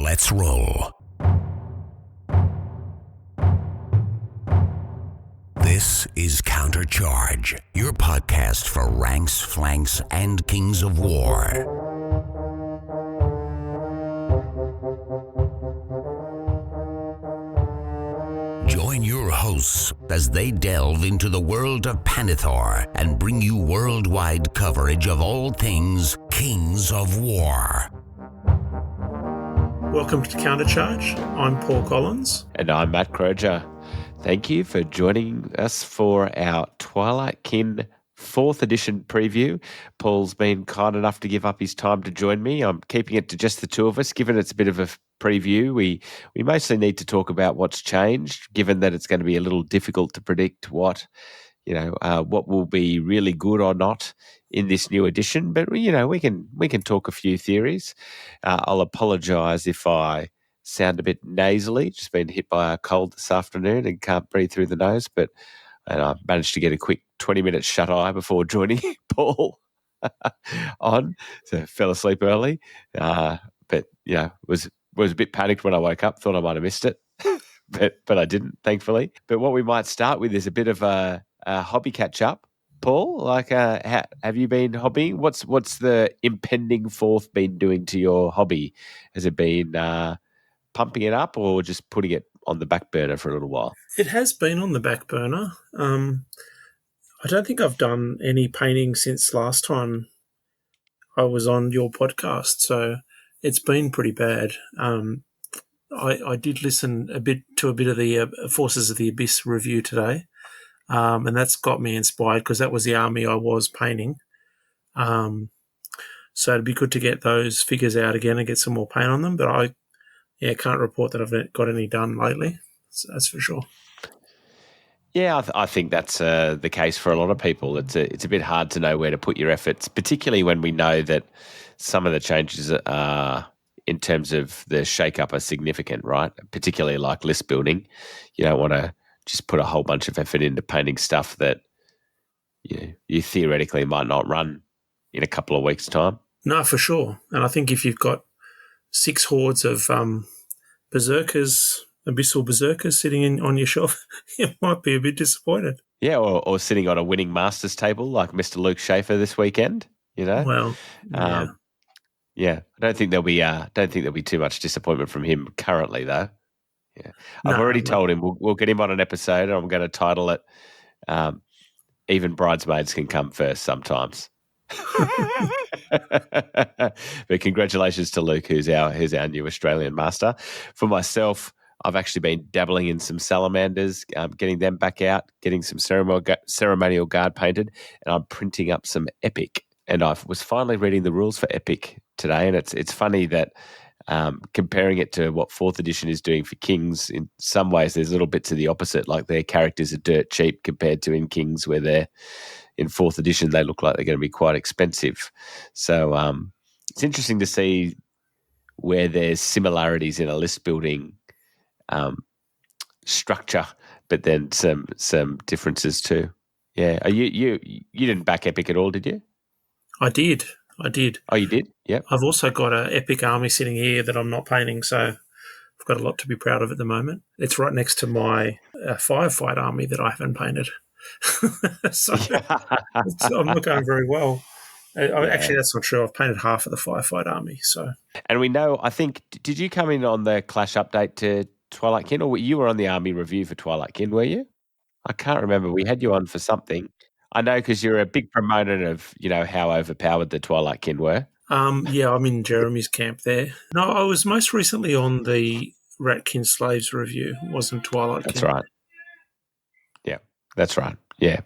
Let's roll. This is Countercharge, your podcast for ranks, flanks, and kings of war. Join your hosts as they delve into the world of Panithor and bring you worldwide coverage of all things Kings of War. Welcome to Countercharge. I'm Paul Collins. And I'm Matt Croger. Thank you for joining us for our Twilight Kin 4th edition preview. Paul's been kind enough to give up his time to join me. I'm keeping it to just the two of us, given it's a bit of a preview. We mostly need to talk about what's changed, given that it's going to be a little difficult to predict what will be really good or not in this new edition. But we can talk a few theories. I'll apologise if I sound a bit nasally. Just been hit by a cold this afternoon and can't breathe through the nose. And I managed to get a quick 20-minute shut-eye before joining Paul on. So fell asleep early. But was a bit panicked when I woke up. Thought I might have missed it. But I didn't, thankfully. But what we might start with is a bit of a hobby catch-up. Paul, have you been hobbying? What's the impending 4th been doing to your hobby? Has it been pumping it up or just putting it on the back burner for a little while? It has been on the back burner. I don't think I've done any painting since last time I was on your podcast, so it's been pretty bad. I did listen to a bit of the Forces of the Abyss review today, and that's got me inspired because that was the army I was painting. So it'd be good to get those figures out again and get some more paint on them, but I can't report that I've got any done lately. So that's for sure. Yeah, I think that's the case for a lot of people. It's a bit hard to know where to put your efforts, particularly when we know that some of the changes in terms of the shake-up are significant, right? Particularly like list building. You don't want to just put a whole bunch of effort into painting stuff that you theoretically might not run in a couple of weeks' time. No, for sure. And I think if you've got 6 hordes of abyssal berserkers sitting on your shelf, you might be a bit disappointed. Yeah, or sitting on a winning masters table like Mr. Luke Schaefer this weekend. Well, yeah. Yeah, I don't think there'll be too much disappointment from him currently, though. Yeah, I've already told him we'll get him on an episode, and I'm going to title it "Even Bridesmaids Can Come First Sometimes." But congratulations to Luke, who's our new Australian master. For myself, I've actually been dabbling in some salamanders, getting them back out, getting some ceremonial guard painted, and I'm printing up some epic. And I was finally reading the rules for epic today, and it's funny that comparing it to what 4th edition is doing for Kings, in some ways there's little bits of the opposite, like their characters are dirt cheap compared to in Kings, where they're in 4th edition they look like they're going to be quite expensive. So it's interesting to see where there's similarities in a list building structure, but then some differences too. Yeah, you didn't back epic at all, did you? I did. Oh, you did? Yeah. I've also got an epic army sitting here that I'm not painting, so I've got a lot to be proud of at the moment. It's right next to my firefight army that I haven't painted. So I'm not going very well. Actually, that's not true. I've painted half of the firefight army. So, and we know, I think, did you come in on the Clash update to Twilight Kin, or you were on the army review for Twilight Kin, were you? I can't remember. We had you on for something. I know because you're a big proponent of, how overpowered the Twilight Kin were. Yeah, I'm in Jeremy's camp there. No, I was most recently on the Ratkin Slaves review. It wasn't Twilight Kin. That's right. Yeah, that's right. Yeah.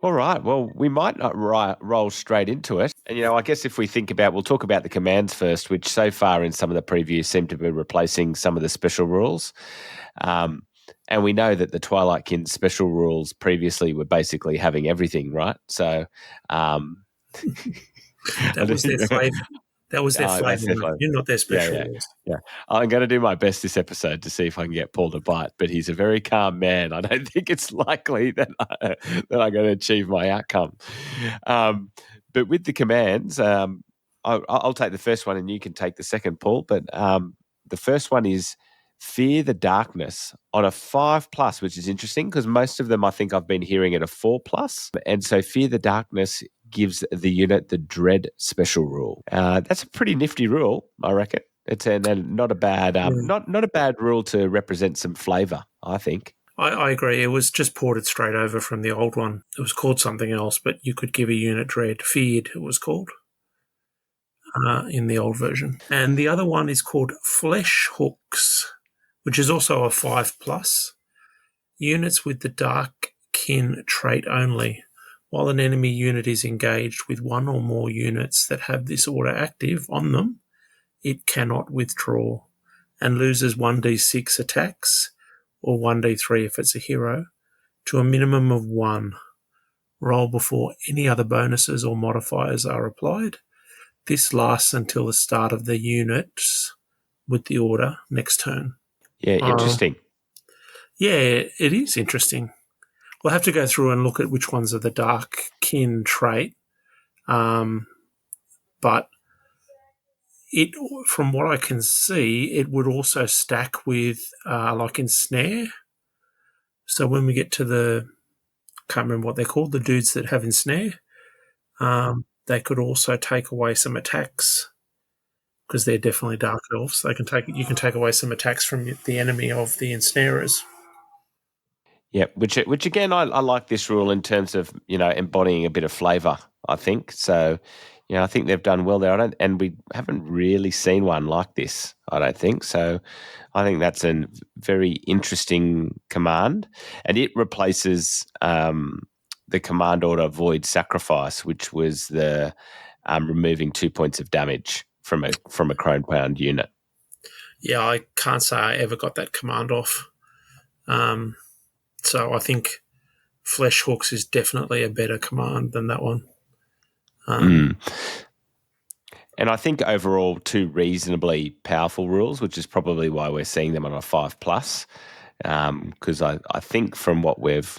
All right. Well, we might not roll straight into it. And, I guess if we think about, we'll talk about the commands first, which so far in some of the previews seem to be replacing some of the special rules. And we know that the Twilight Kin special rules previously were basically having everything, right? So that was their flavour. That was their flavour. You're not their special rules. Yeah. I'm going to do my best this episode to see if I can get Paul to bite, but he's a very calm man. I don't think it's likely that I'm going to achieve my outcome. But with the commands, I'll take the first one and you can take the second, Paul. But the first one is Fear the Darkness on a 5+, which is interesting because most of them I think I've been hearing at a 4+. And so Fear the Darkness gives the unit the Dread special rule. That's a pretty nifty rule, I reckon. It's not a bad not a bad rule to represent some flavour, I think. I agree. It was just ported straight over from the old one. It was called something else, but you could give a unit Dread. Feared, it was called in the old version. And the other one is called Flesh Hooks, which is also a 5+. Units with the Dark Kin trait only. While an enemy unit is engaged with one or more units that have this order active on them, it cannot withdraw and loses 1d6 attacks, or 1d3 if it's a hero, to a minimum of 1. Roll before any other bonuses or modifiers are applied. This lasts until the start of the units with the order next turn. Yeah, interesting. Yeah, it is interesting. We'll have to go through and look at which ones are the Dark Kin trait. But it, from what I can see, it would also stack with like Ensnare. So when we get to the, can't remember what they're called, the dudes that have Ensnare, they could also take away some attacks because they're definitely Dark Elves. You can take away some attacks from the enemy of the Ensnarers. Yeah, which again, I like this rule in terms of, embodying a bit of flavour, I think. So, I think they've done well there. And we haven't really seen one like this, I don't think. So I think that's a very interesting command. And it replaces the command order Void Sacrifice, which was the removing 2 points of damage from a Cronepound unit. Yeah, I can't say I ever got that command off. So I think Flesh Hooks is definitely a better command than that one. And I think overall 2 reasonably powerful rules, which is probably why we're seeing them on a 5+. Because I think from what we've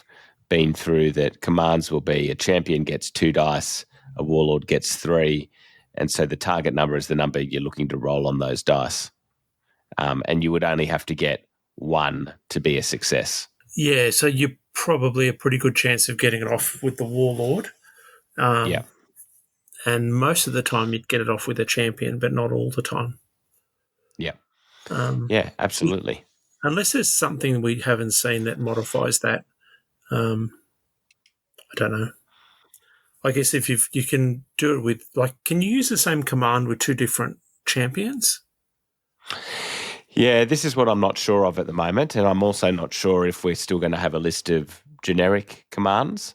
been through that commands will be a champion gets 2 dice, a warlord gets 3, and so the target number is the number you're looking to roll on those dice. And you would only have to get 1 to be a success. Yeah, so you're probably a pretty good chance of getting it off with the warlord. Yeah. And most of the time you'd get it off with a champion, but not all the time. Yeah. Yeah, absolutely. Unless there's something we haven't seen that modifies that. I don't know. I guess if you can do it with, can you use the same command with 2 different champions? Yeah, this is what I'm not sure of at the moment, and I'm also not sure if we're still going to have a list of generic commands.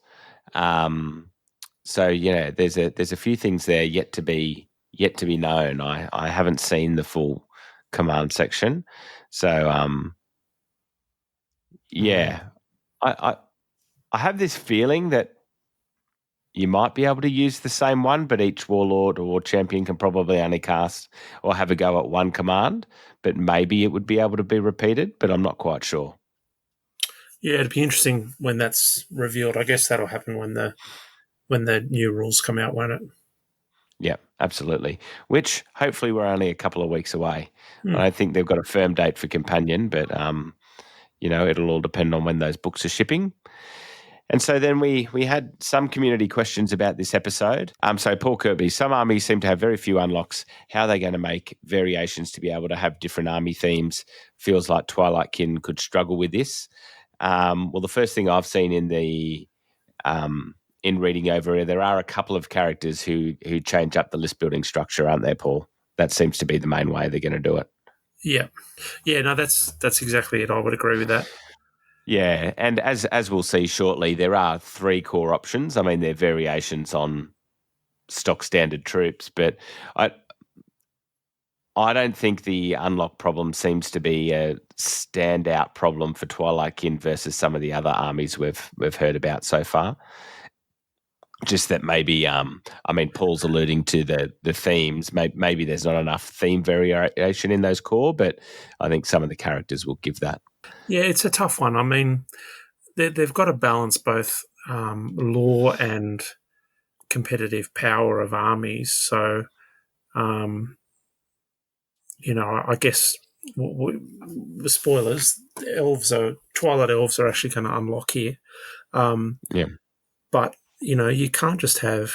So there's a few things there yet to be known. I haven't seen the full command section, so yeah, I have this feeling that you might be able to use the same one, but each warlord or champion can probably only cast or have a go at one command, but maybe it would be able to be repeated, but I'm not quite sure. Yeah, it'd be interesting when that's revealed. I guess that'll happen when the new rules come out, won't it? Yeah, absolutely. Which hopefully we're only a couple of weeks away. I don't think they've got a firm date for Companion, but it'll all depend on when those books are shipping. And so then we had some community questions about this episode. So Paul Kirby, some armies seem to have very few unlocks. How are they going to make variations to be able to have different army themes? Feels like Twilight Kin could struggle with this. Well, the first thing I've seen in the in reading over, there are a couple of characters who change up the list building structure, aren't there, Paul? That seems to be the main way they're going to do it. Yeah. No, that's exactly it. I would agree with that. Yeah, and as we'll see shortly, there are 3 core options. I mean, they're variations on stock standard troops, but I don't think the unlock problem seems to be a standout problem for Twilight Kin versus some of the other armies we've heard about so far. Just that maybe, Paul's alluding to the themes. Maybe there's not enough theme variation in those core, but I think some of the characters will give that. Yeah, it's a tough one. I mean, they've got to balance both law and competitive power of armies. So I guess the spoilers, Twilight elves are actually going to unlock here. Yeah. But, you can't just have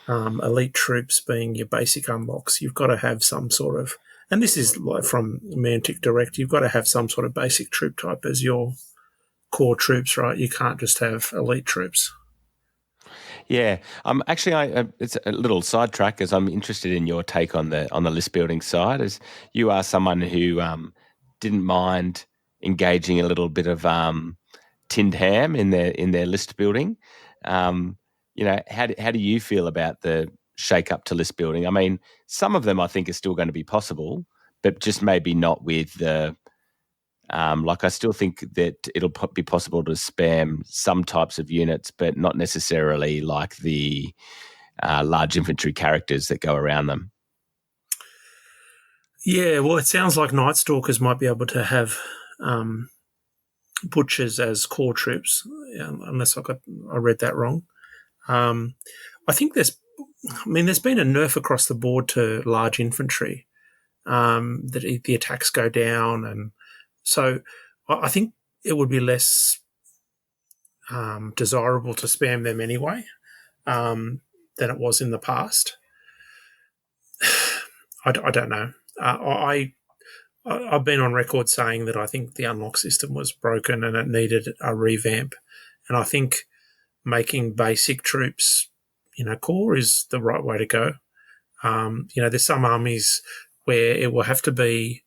elite troops being your basic unlocks. You've got to have some sort of, and this is like from Mantic Direct, you've got to have some sort of basic troop type as your core troops, right? You can't just have elite troops. Yeah, actually, it's a little sidetrack as I'm interested in your take on the list building side. As you are someone who didn't mind engaging a little bit of tinned ham in their list building. How do you feel about the shake up to list building? I mean, some of them I think are still going to be possible, but just maybe not with the. I still think that it'll be possible to spam some types of units, but not necessarily like the large infantry characters that go around them. Yeah, well, it sounds like Night Stalkers might be able to have butchers as core troops, unless I read that wrong. I think there's been a nerf across the board to large infantry, that the attacks go down, and so I think it would be less desirable to spam them anyway than it was in the past. I don't know. I've been on record saying that I think the unlock system was broken and it needed a revamp. And I think making basic troops, core is the right way to go. There's some armies where it will have to be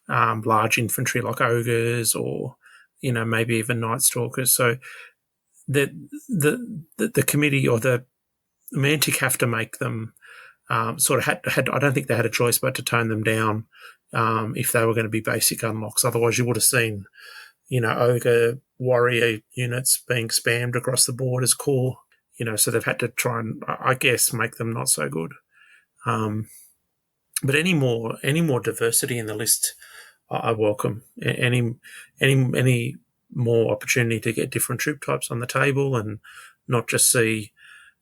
large infantry like ogres or, maybe even Night Stalkers. So the committee or the Mantic have to make them sort of had. I don't think they had a choice but to tone them down if they were going to be basic unlocks. Otherwise, you would have seen, ogre warrior units being spammed across the board as core. So they've had to try and, I guess, make them not so good. But any more diversity in the list, I welcome. Any more opportunity to get different troop types on the table and not just see,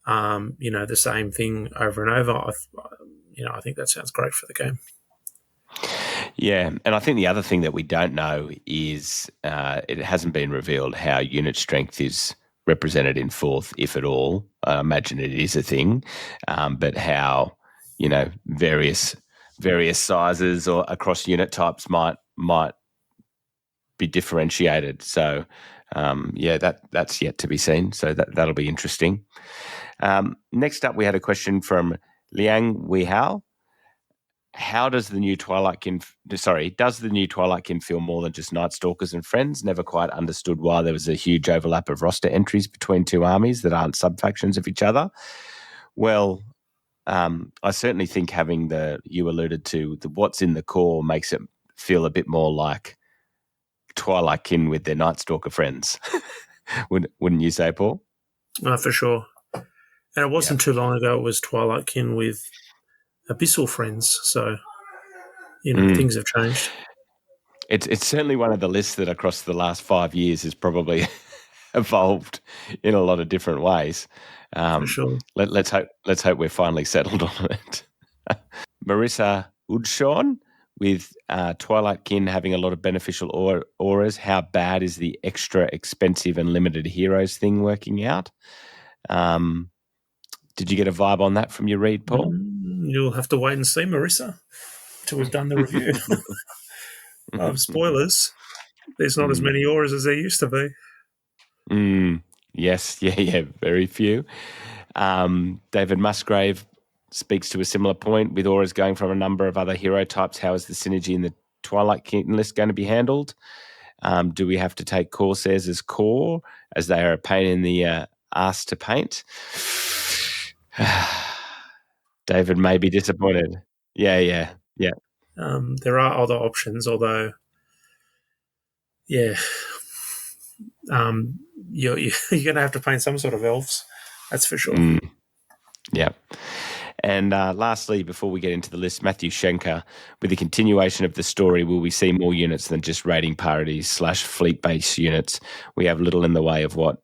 the same thing over and over. I think that sounds great for the game. Yeah, and I think the other thing that we don't know is it hasn't been revealed how unit strength is represented in fourth, if at all. I imagine it is a thing, but how various sizes or across unit types might be differentiated. So that's yet to be seen. So that'll be interesting. Next up, we had a question from Liang Weihao. Does the new Twilight Kin feel more than just Night Stalkers and friends? Never quite understood why there was a huge overlap of roster entries between two armies that aren't sub-factions of each other. Well, I certainly think having you alluded to, what's in the core makes it feel a bit more like Twilight Kin with their Night Stalker friends. Wouldn't you say, Paul? For sure. And it wasn't too long ago it was Twilight Kin with Abyssal friends, so things have changed. It's certainly one of the lists that across the last 5 years has probably evolved in a lot of different ways. For sure. Let's hope we're finally settled on it. Marissa Udshawn with Twilight Kin having a lot of beneficial auras. How bad is the extra expensive and limited heroes thing working out? Did you get a vibe on that from your read, Paul? You'll have to wait and see, Marissa, till we've done the review. Spoilers. There's not as many auras as there used to be. Yes, yeah, very few. David Musgrave speaks to a similar point with auras going from a number of other hero types. How is the synergy in the Twilight Kin list going to be handled? Do we have to take Corsairs as core, as they are a pain in the ass to paint? David may be disappointed. Yeah. There are other options, although, you're going to have to paint some sort of elves. That's for sure. Yeah. And lastly, before we get into the list, Matthew Schenker, with the continuation of the story, will we see more units than just raiding parties / fleet-based units? We have little in the way of what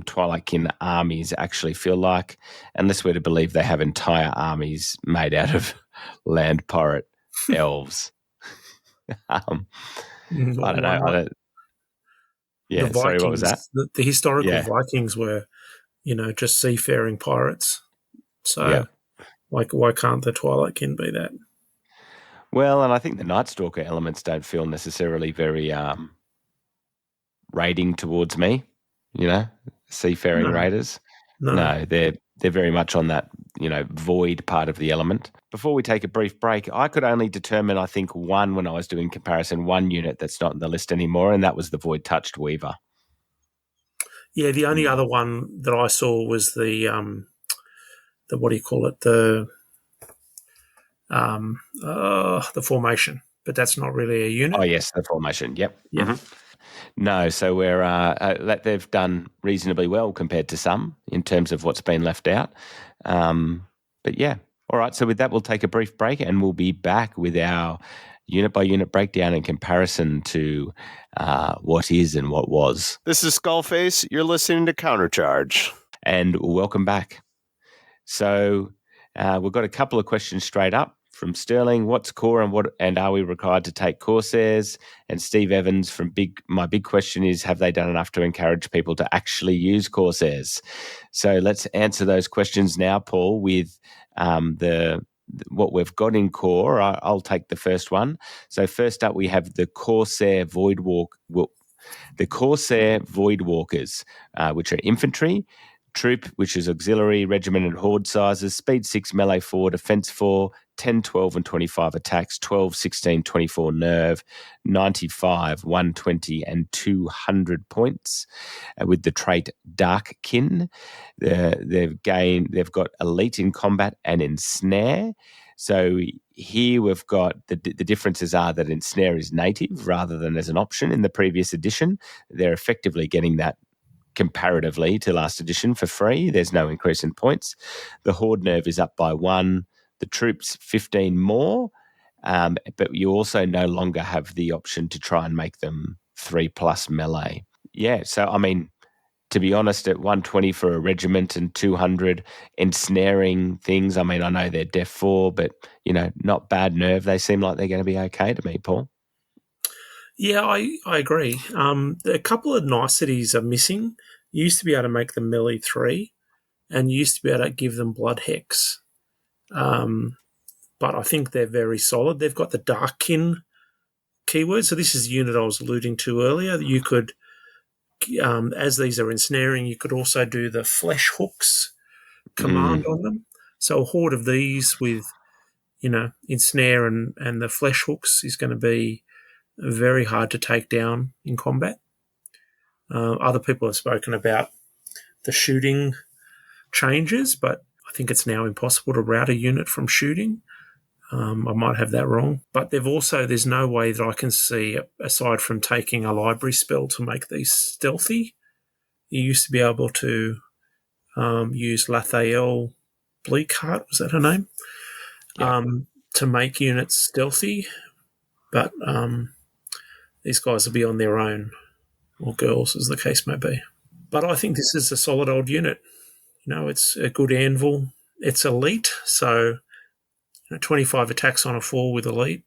Twilight Kin armies actually feel like, unless we're to believe they have entire armies made out of land pirate elves. I don't know. Yeah, the sorry, what was that? Vikings, the historical Yeah. Vikings were, just seafaring pirates. So, Yeah. why can't the Twilight Kin be that? Well, and I think the Night Stalker elements don't feel necessarily very raiding towards me, seafaring raiders. No, they're very much on that, void part of the element. Before we take a brief break, I could only determine, I think, when I was doing comparison, one unit that's not in the list anymore, and that was the Void Touched Weaver. Yeah, the only other one that I saw was the what do you call it? The formation, but that's not really a unit. Oh yes, the formation. Yep. Yeah. Mm-hmm. No, so they've done reasonably well compared to some in terms of what's been left out. But yeah, all right. So with that, we'll take a brief break, and we'll be back with our unit by unit breakdown in comparison to what is and what was. This is Skullface. You're listening to Countercharge. And welcome back. So we've got a couple of questions straight up from Sterling. What's core and are we required to take Corsairs? And Steve Evans from my big question is, have they done enough to encourage people to actually use Corsairs? So let's answer those questions now, Paul, with what we've got in core. I'll take the first one. So first up, we have the Corsair Voidwalkers, which are infantry. Troop, which is auxiliary, regiment and horde sizes, speed 6, melee 4, defense 4, 10, 12 and 25 attacks, 12, 16, 24 nerve, 95, 120 and 200 points. With the trait Dark Kin, they've got elite in combat and ensnare. So here we've got the differences are that ensnare is native rather than as an option in the previous edition. They're effectively getting that comparatively to last edition for free. There's no increase in points. The horde nerve is up by 1. The troops 15 more, but you also no longer have the option to try and make them 3+ melee. Yeah, so I mean, to be honest, at 120 for a regiment and 200 ensnaring things, I mean, I know they're def 4, but, not bad nerve. They seem like they're going to be okay to me, Paul. Yeah, I agree. A couple of niceties are missing. You used to be able to make them melee 3, and you used to be able to give them blood hex. But I think they're very solid. They've got the Dark Kin keyword. So this is the unit I was alluding to earlier. You could, as these are ensnaring, you could also do the flesh hooks command on them. So a horde of these with, ensnare and the flesh hooks is going to be very hard to take down in combat. Other people have spoken about the shooting changes, but I think it's now impossible to route a unit from shooting. I might have that wrong. But there's no way that I can see, aside from taking a library spell, to make these stealthy. You used to be able to use Lathael Bleakheart, was that her name? Yeah. To make units stealthy. But these guys will be on their own, or girls, as the case may be. But I think this is a solid old unit. It's a good anvil. It's elite, so 25 attacks on a 4 with elite,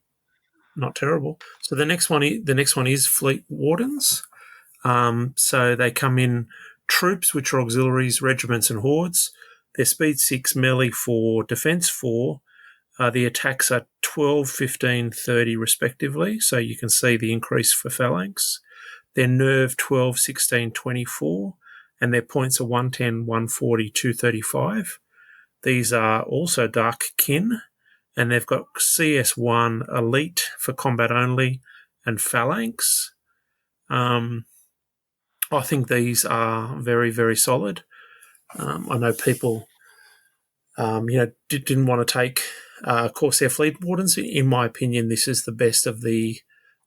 not terrible. So the next one is Fleet Wardens. So they come in troops, which are auxiliaries, regiments, and hordes. They're speed 6, melee 4, defense 4. The attacks are 12, 15, 30 respectively, so you can see the increase for phalanx. Their nerve 12, 16, 24, and their points are 110, 140, 235. These are also Dark Kin, and they've got CS1 Elite for combat only and phalanx. I think these are very, very solid. I know people didn't want to take Corsair Fleet Wardens. In my opinion, this is the best of the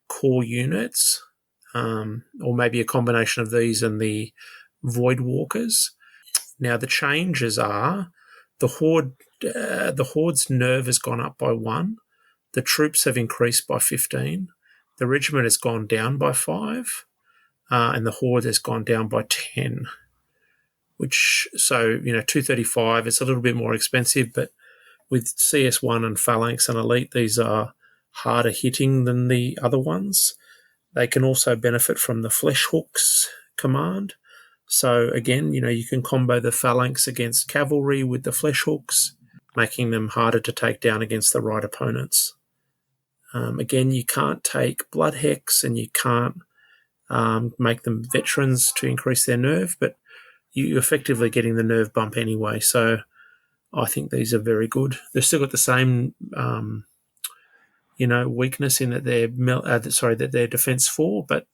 core units, or maybe a combination of these and the Void Walkers. Now, the changes are the Horde's nerve has gone up by 1. The troops have increased by 15. The regiment has gone down by 5. And the Horde has gone down by 10. so 235, it's a little bit more expensive, but with CS1 and Phalanx and Elite, these are harder hitting than the other ones. They can also benefit from the Flesh Hooks command. So again, you can combo the Phalanx against Cavalry with the Flesh Hooks, making them harder to take down against the right opponents. Again, you can't take Blood Hex and you can't make them veterans to increase their nerve, but you're effectively getting the nerve bump anyway. So I think these are very good. They've still got the same, weakness in that they're defense 4, but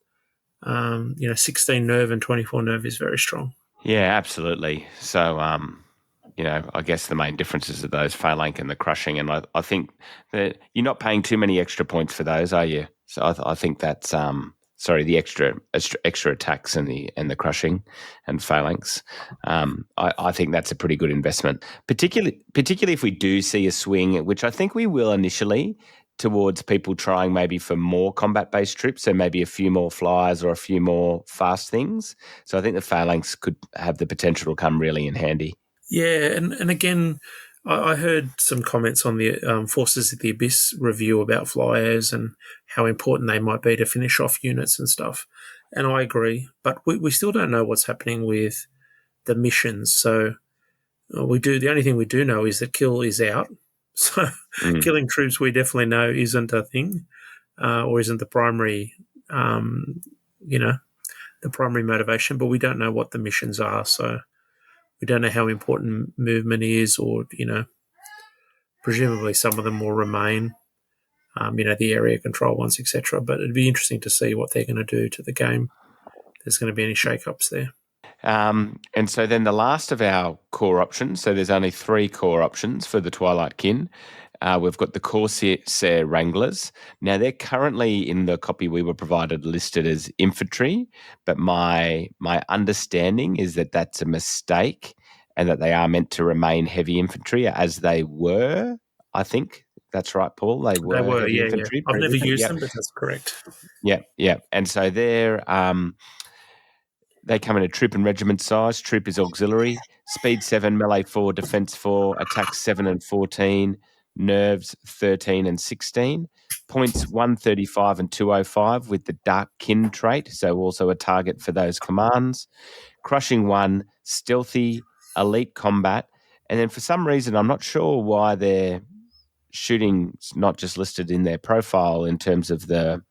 16 nerve and 24 nerve is very strong. Yeah, absolutely. So, I guess the main differences are those phalanx and the crushing, and I think that you're not paying too many extra points for those, are you? So I think that's the extra attacks and the crushing and phalanx. I think that's a pretty good investment, particularly if we do see a swing, which I think we will initially, towards people trying maybe for more combat-based troops, so maybe a few more flyers or a few more fast things. So I think the phalanx could have the potential to come really in handy. Yeah, and again, I heard some comments on the Forces of the Abyss review about flyers and how important they might be to finish off units and stuff, and I agree. But we still don't know what's happening with the missions. So the only thing we do know is that kill is out. So killing troops, we definitely know isn't a thing, or isn't the primary, the primary motivation. But we don't know what the missions are, so we don't know how important movement is, or presumably some of them will remain. The area control ones, etc. But it'd be interesting to see what they're going to do to the game. If there's going to be any shake-ups there. And so then the last of our core options, so there's only 3 core options for the Twilight Kin. We've got the Corsair Wranglers. Now, they're currently in the copy we were provided listed as infantry, but my understanding is that that's a mistake and that they are meant to remain heavy infantry, as they were, I think. That's right, Paul. They were heavy infantry. Yeah. I've never used them, but that's correct. Yeah. And so they come in a troop and regiment size. Troop is auxiliary. Speed 7, melee 4, defense 4, attack 7 and 14, nerves 13 and 16. Points 135 and 205 with the Dark Kin trait, so also a target for those commands. Crushing 1, stealthy, elite combat. And then for some reason, I'm not sure why their shooting's not just listed in their profile in terms of the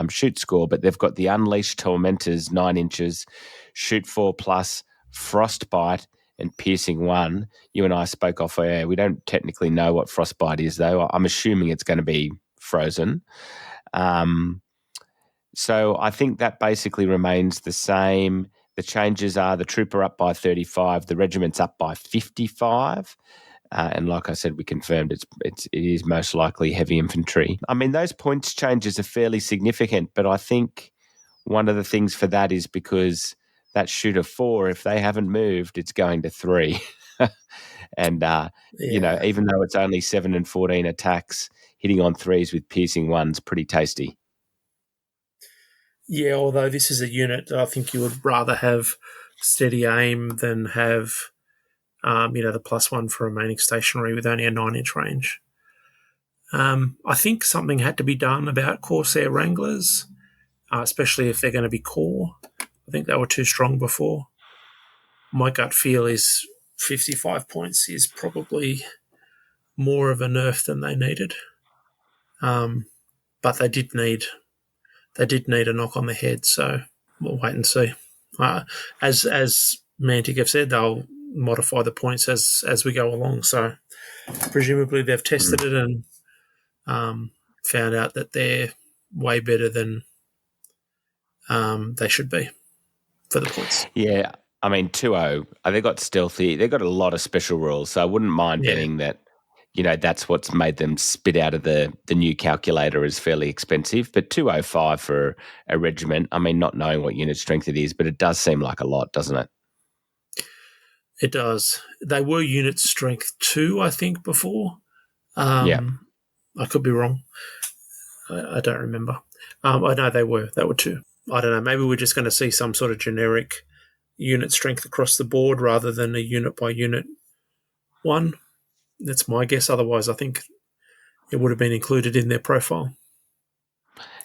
shoot score, but they've got the Unleashed Tormentors 9 inches, shoot 4+, frostbite, and piercing 1. You and I spoke off air. We don't technically know what frostbite is, though. I'm assuming it's going to be frozen. So I think that basically remains the same. The changes are the trooper up by 35, the regiment's up by 55. And like I said, we confirmed it is most likely heavy infantry. I mean, those points changes are fairly significant, but I think one of the things for that is because that shooter 4, if they haven't moved, it's going to 3. And, even though it's only 7 and 14 attacks, hitting on 3s with piercing 1's pretty tasty. Yeah, although this is a unit I think you would rather have steady aim than have the +1 for remaining stationary with only a 9-inch range. I think something had to be done about Corsair Wranglers, especially if they're going to be core. I think they were too strong before. My gut feel is 55 points is probably more of a nerf than they needed. But they did need a knock on the head, so we'll wait and see. As Mantic have said, they'll modify the points as we go along. So presumably they've tested it and found out that they're way better than they should be for the points. Yeah, I mean 2-0. They got stealthy. They got a lot of special rules, so I wouldn't mind betting that. That's what's made them spit out of the new calculator is fairly expensive. But 205 for a regiment, I mean, not knowing what unit strength it is, but it does seem like a lot, doesn't it? It does. They were unit strength 2, I think, before. I could be wrong. I don't remember. I know they were 2. I don't know. Maybe we're just going to see some sort of generic, unit strength across the board rather than a unit by unit one. That's my guess. Otherwise, I think it would have been included in their profile.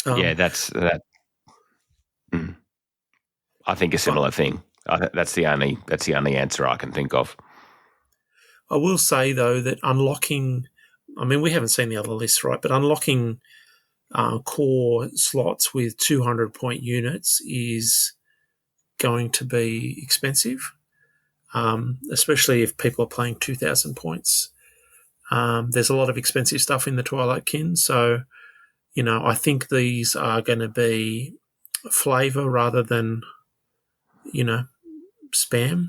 That's that. I think a similar thing. That's the only answer I can think of. I will say though that unlocking, I mean, we haven't seen the other lists, right? But unlocking core slots with 200-point units is going to be expensive, especially if people are playing 2,000 points. There's a lot of expensive stuff in the Twilight Kin, so I think these are going to be flavour rather than spam.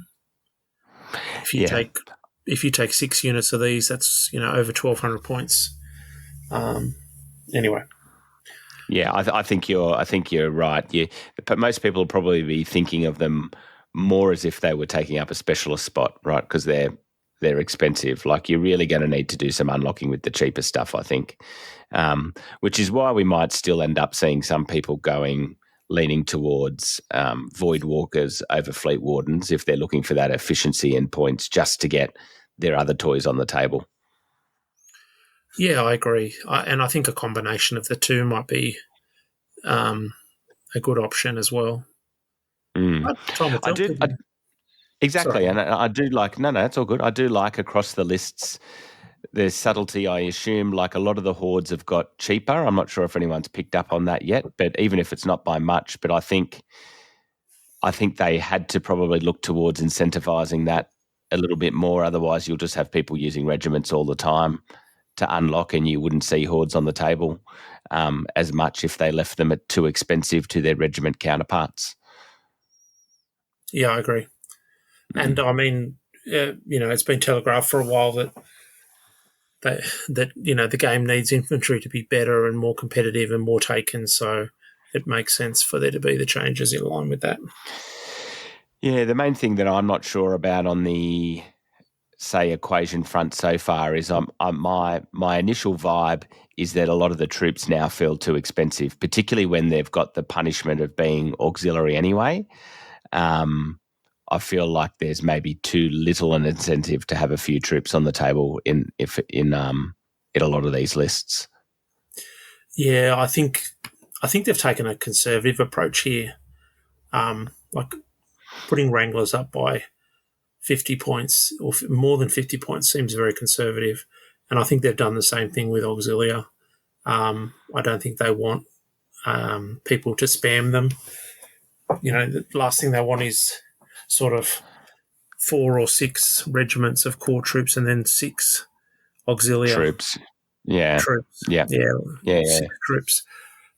If you take 6 units of these, that's over 1,200 points. Anyway. Yeah, I think you're right. But most people will probably be thinking of them more as if they were taking up a specialist spot, right? Because they're expensive. Like, you're really going to need to do some unlocking with the cheaper stuff, I think. Which is why we might still end up seeing some people leaning towards Void Walkers over Fleet Wardens if they're looking for that efficiency and points just to get their other toys on the table. Yeah, I agree. And I think a combination of the two might be a good option as well. Exactly. Sorry. And I do like, no, it's all good. I do like across the lists, there's subtlety. I assume like a lot of the hordes have got cheaper. I'm not sure if anyone's picked up on that yet, but even if it's not by much, but I think they had to probably look towards incentivizing that a little bit more. Otherwise, you'll just have people using regiments all the time to unlock, and you wouldn't see hordes on the table as much if they left them at too expensive to their regiment counterparts. Yeah, I agree. And I mean, it's been telegraphed for a while that the game needs infantry to be better and more competitive and more taken. So it makes sense for there to be the changes in line with that. Yeah, the main thing that I'm not sure about on the equation front so far is my initial vibe is that a lot of the troops now feel too expensive, particularly when they've got the punishment of being auxiliary anyway. I feel like there's maybe too little an incentive to have a few troops on the table in a lot of these lists. Yeah, I think they've taken a conservative approach here, like putting Wranglers up by 50 points or more than 50 points seems very conservative, and I think they've done the same thing with Auxilia. I don't think they want people to spam them. The last thing they want is sort of 4 or 6 regiments of core troops and then 6 Auxilia troops. Yeah. Troops. Yeah. 6 troops.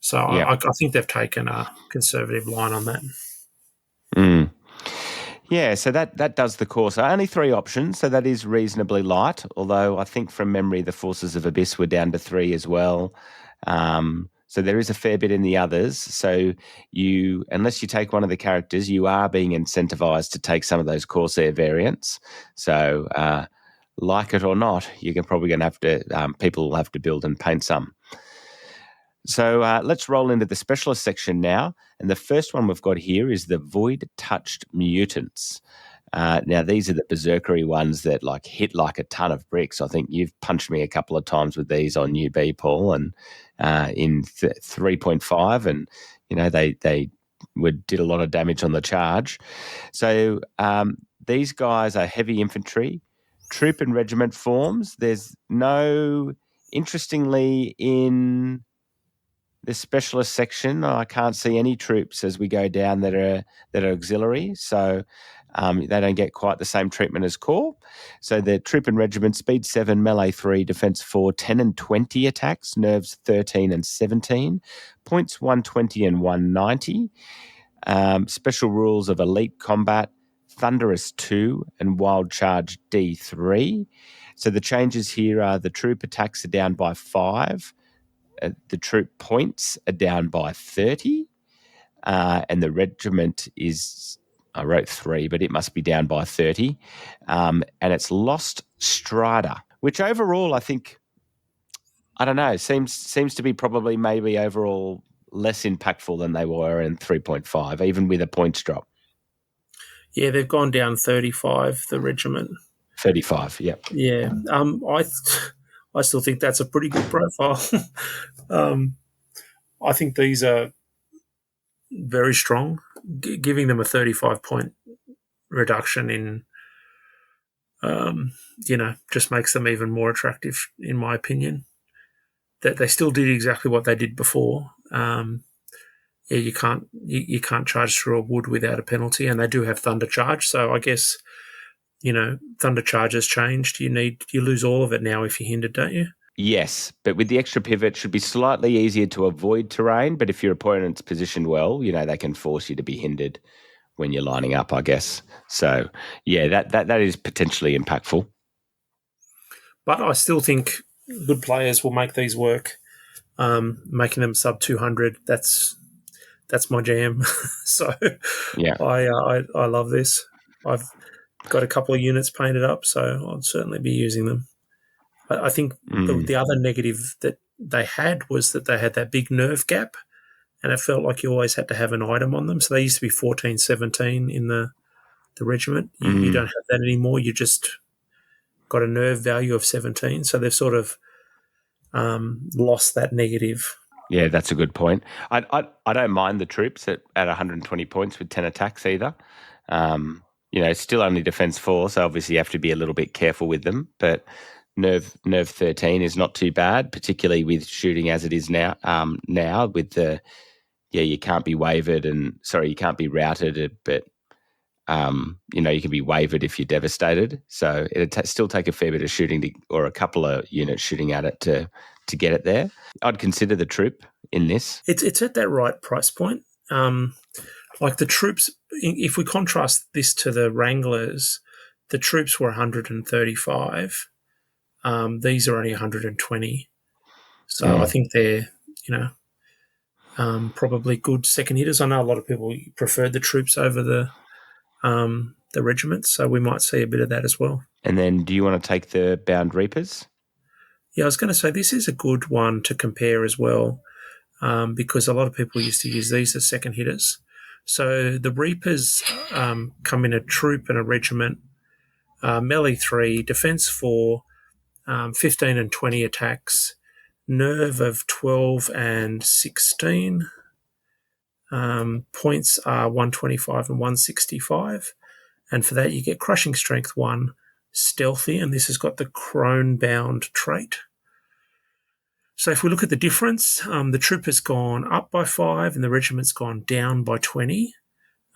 So I think they've taken a conservative line on that. Mm. Yeah, so that does the course. So only 3 options, so that is reasonably light, although I think from memory the Forces of Abyss were down to 3 as well. So there is a fair bit in the others. So unless you take one of the characters, you are being incentivized to take some of those Corsair variants. So like it or not, you're probably going to have to, people will have to build and paint some. So let's roll into the specialist section now. And the first one we've got here is the Void-Touched Mutants. Now, these are the berserkery ones that hit like a ton of bricks. I think you've punched me a couple of times with these on UB, Paul, and in 3.5, and they did a lot of damage on the charge. So these guys are heavy infantry, troop and regiment forms. There's no, interestingly, in the specialist section, I can't see any troops as we go down that are auxiliary. So they don't get quite the same treatment as core. So the troop and regiment, speed 7, melee 3, defense 4, 10 and 20 attacks, nerves 13 and 17, points 120 and 190. Special rules of elite combat, thunderous 2 and wild charge D3. So the changes here are the troop attacks are down by 5. The troop points are down by 30. And the regiment is, I wrote 3, but it must be down by 30. And it's lost Strider, which overall I think, I don't know, seems to be probably maybe overall less impactful than they were in 3.5, even with a points drop. Yeah, they've gone down 35, the regiment. 35, yep. Yeah. I still think that's a pretty good profile. I think these are very strong. Giving them a 35-point reduction in, just makes them even more attractive, in my opinion. That they still did exactly what they did before. You can't charge through a wood without a penalty, and they do have thunder charge. So I guess thunder charge has changed. You lose all of it now if you're hindered, don't you? Yes, but with the extra pivot, it should be slightly easier to avoid terrain. But if your opponent's positioned well, they can force you to be hindered when you're lining up, I guess. So yeah, that is potentially impactful. But I still think good players will make these work. Making them sub 200, that's my jam. So yeah, I love this. I've got a couple of units painted up, so I'll certainly be using them. I think the other negative that they had was that they had that big nerve gap, and it felt like you always had to have an item on them. So they used to be 14, 17 in the regiment. You don't have that anymore. You just got a nerve value of 17. So they've sort of lost that negative. Yeah, that's a good point. I don't mind the troops at 120 points with 10 attacks either. It's still only defense 4, so obviously you have to be a little bit careful with them. But nerve 13 is not too bad, particularly with shooting as it is now. Now with you can't be wavered you can't be routed, but you can be wavered if you're devastated. So it'd still take a fair bit of shooting or a couple of units shooting at it to get it there. I'd consider the troop in this. It's at that right price point. Like the troops, if we contrast this to the Wranglers, the troops were 135. These are only 120. So I think they're, probably good second hitters. I know a lot of people preferred the troops over the regiments, so we might see a bit of that as well. And then do you want to take the Bound Reapers? Yeah, I was going to say this is a good one to compare as well, because a lot of people used to use these as second hitters. So the Reapers come in a troop and a regiment, melee 3, defense 4, 15 and 20 attacks, nerve of 12 and 16. Points are 125 and 165. And for that, you get Crushing Strength 1, Stealthy, and this has got the Crone-bound trait. So if we look at the difference, the troop has gone up by 5 and the regiment's gone down by 20.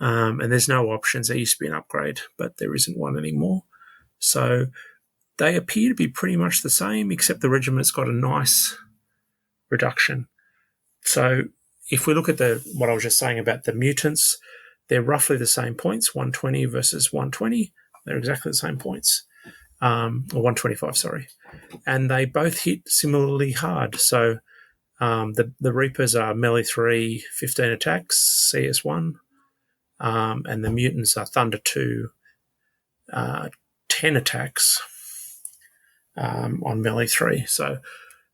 And there's no options. There used to be an upgrade, but there isn't one anymore. So they appear to be pretty much the same, except the regiment's got a nice reduction. So if we look at what I was just saying about the mutants, they're roughly the same points, 120 versus 120. They're exactly the same points, or 125, sorry. And they both hit similarly hard. So the Reapers are melee 3, 15 attacks, CS1, and the mutants are Thunder 2, 10 attacks on melee 3. So,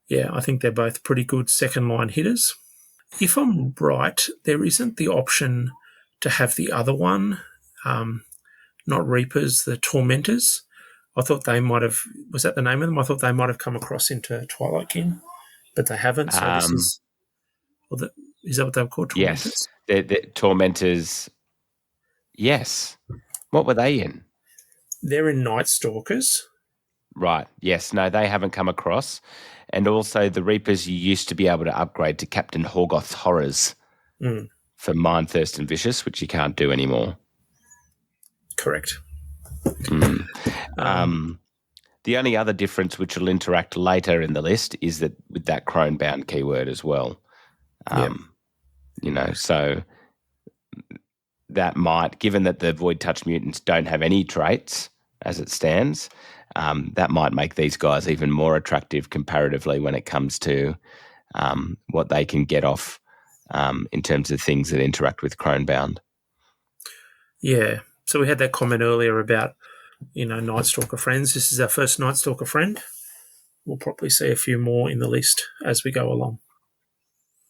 yeah, I think they're both pretty good second-line hitters. If I'm right, there isn't the option to have the other one, not Reapers, the Tormentors. I thought they might have, was that the name of them? I thought they might have come across into Twilight Kin, but they haven't. So this is, is that what they were called? Tormentors? Yes, the Tormentors. Yes. What were they in? They're in Night Stalkers. Right. Yes. No, they haven't come across. And also the Reapers, you used to be able to upgrade to Captain Horgoth's Horrors for Mind, Thirst and Vicious, which you can't do anymore. Correct. The only other difference which will interact later in the list is that with that Crone-bound keyword as well. So that might, given that the Void Touch mutants don't have any traits as it stands, that might make these guys even more attractive comparatively when it comes to what they can get off in terms of things that interact with Crone-bound. Yeah. So we had that comment earlier about, Night Stalker friends. This is our first Night Stalker friend. We'll probably see a few more in the list as we go along.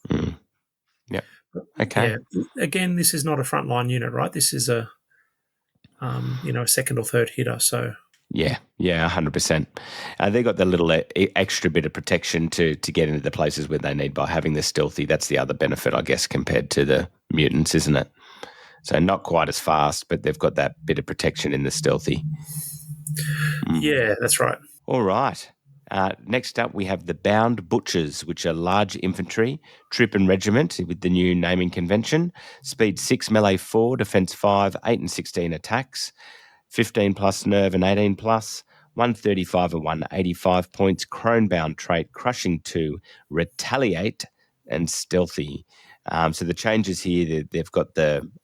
Yeah. Okay. Yeah. Again, this is not a frontline unit, right? This is a a second or third hitter. So Yeah, 100%. They got the little extra bit of protection to get into the places where they need by having the stealthy. That's the other benefit, I guess, compared to the mutants, isn't it? So not quite as fast, but they've got that bit of protection in the stealthy. Yeah, that's right. All right. Next up, we have the Bound Butchers, which are large infantry, troop and regiment with the new naming convention. Speed 6, melee 4, defense 5, 8 and 16 attacks, 15 plus nerve and 18 plus, 135 and 185 points, Crone-bound trait, crushing 2, retaliate, and stealthy. So the changes here, they've got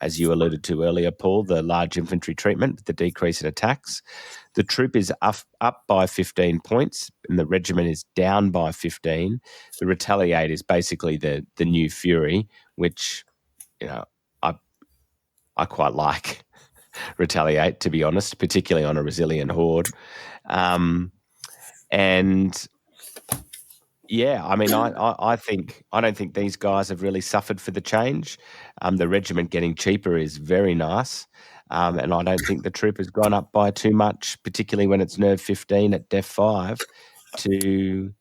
as you alluded to earlier, Paul, the large infantry treatment with the decrease in attacks. The troop is up by 15 points and the regiment is down by 15. The retaliate is basically the new fury, which, I quite like. Retaliate, to be honest, particularly on a resilient horde. And yeah, I mean, I don't think these guys have really suffered for the change. The regiment getting cheaper is very nice. And I don't think the troop has gone up by too much, particularly when it's nerve 15 at def 5 to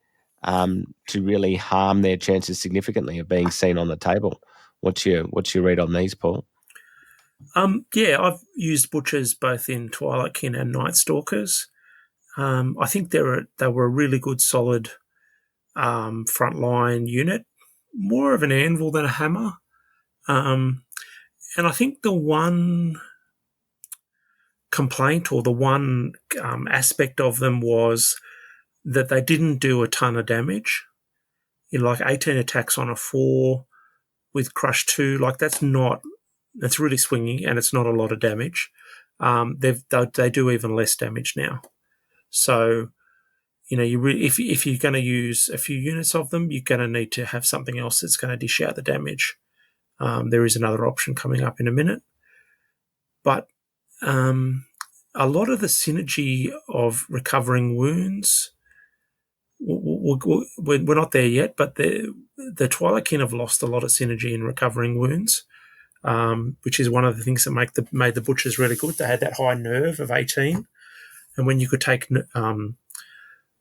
really harm their chances significantly of being seen on the table. What's your read on these, Paul? Yeah, I've used Butchers both in Twilight Kin and Night Stalkers. I think they were a really good, solid frontline unit, more of an anvil than a hammer. And I think the one complaint or the one aspect of them was that they didn't do a ton of damage. Like 18 attacks on a 4 with Crush 2, like that's really swingy and it's not a lot of damage. They do even less damage now. So, if you're going to use a few units of them, you're going to need to have something else that's going to dish out the damage. There is another option coming up in a minute. But a lot of the synergy of recovering wounds, we're not there yet, but the Twilight Kin have lost a lot of synergy in recovering wounds, which is one of the things that made the Butchers really good. They had that high nerve of 18, and when you could take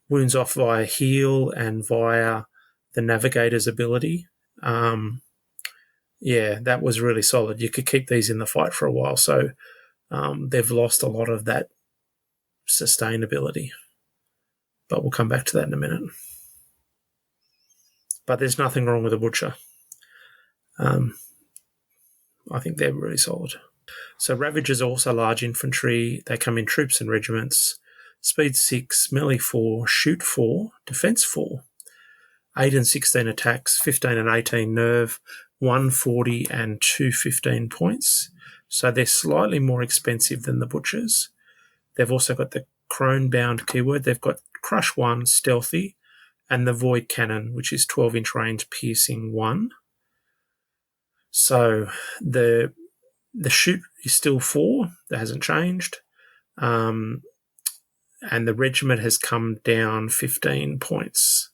wounds off via heal and via the Navigator's ability, that was really solid. You could keep these in the fight for a while, so they've lost a lot of that sustainability. But we'll come back to that in a minute. But there's nothing wrong with a Butcher. I think they're really solid. So Ravagers are also large infantry. They come in troops and regiments. Speed 6, melee 4, shoot 4, defense 4, 8 and 16 attacks, 15 and 18 nerve, 140 and 215 points. So they're slightly more expensive than the Butchers. They've also got the Crone-bound keyword. They've got Crush 1, stealthy, and the Void Cannon, which is 12-inch range, piercing 1. So the shoot is still 4. That hasn't changed. And the regiment has come down 15 points.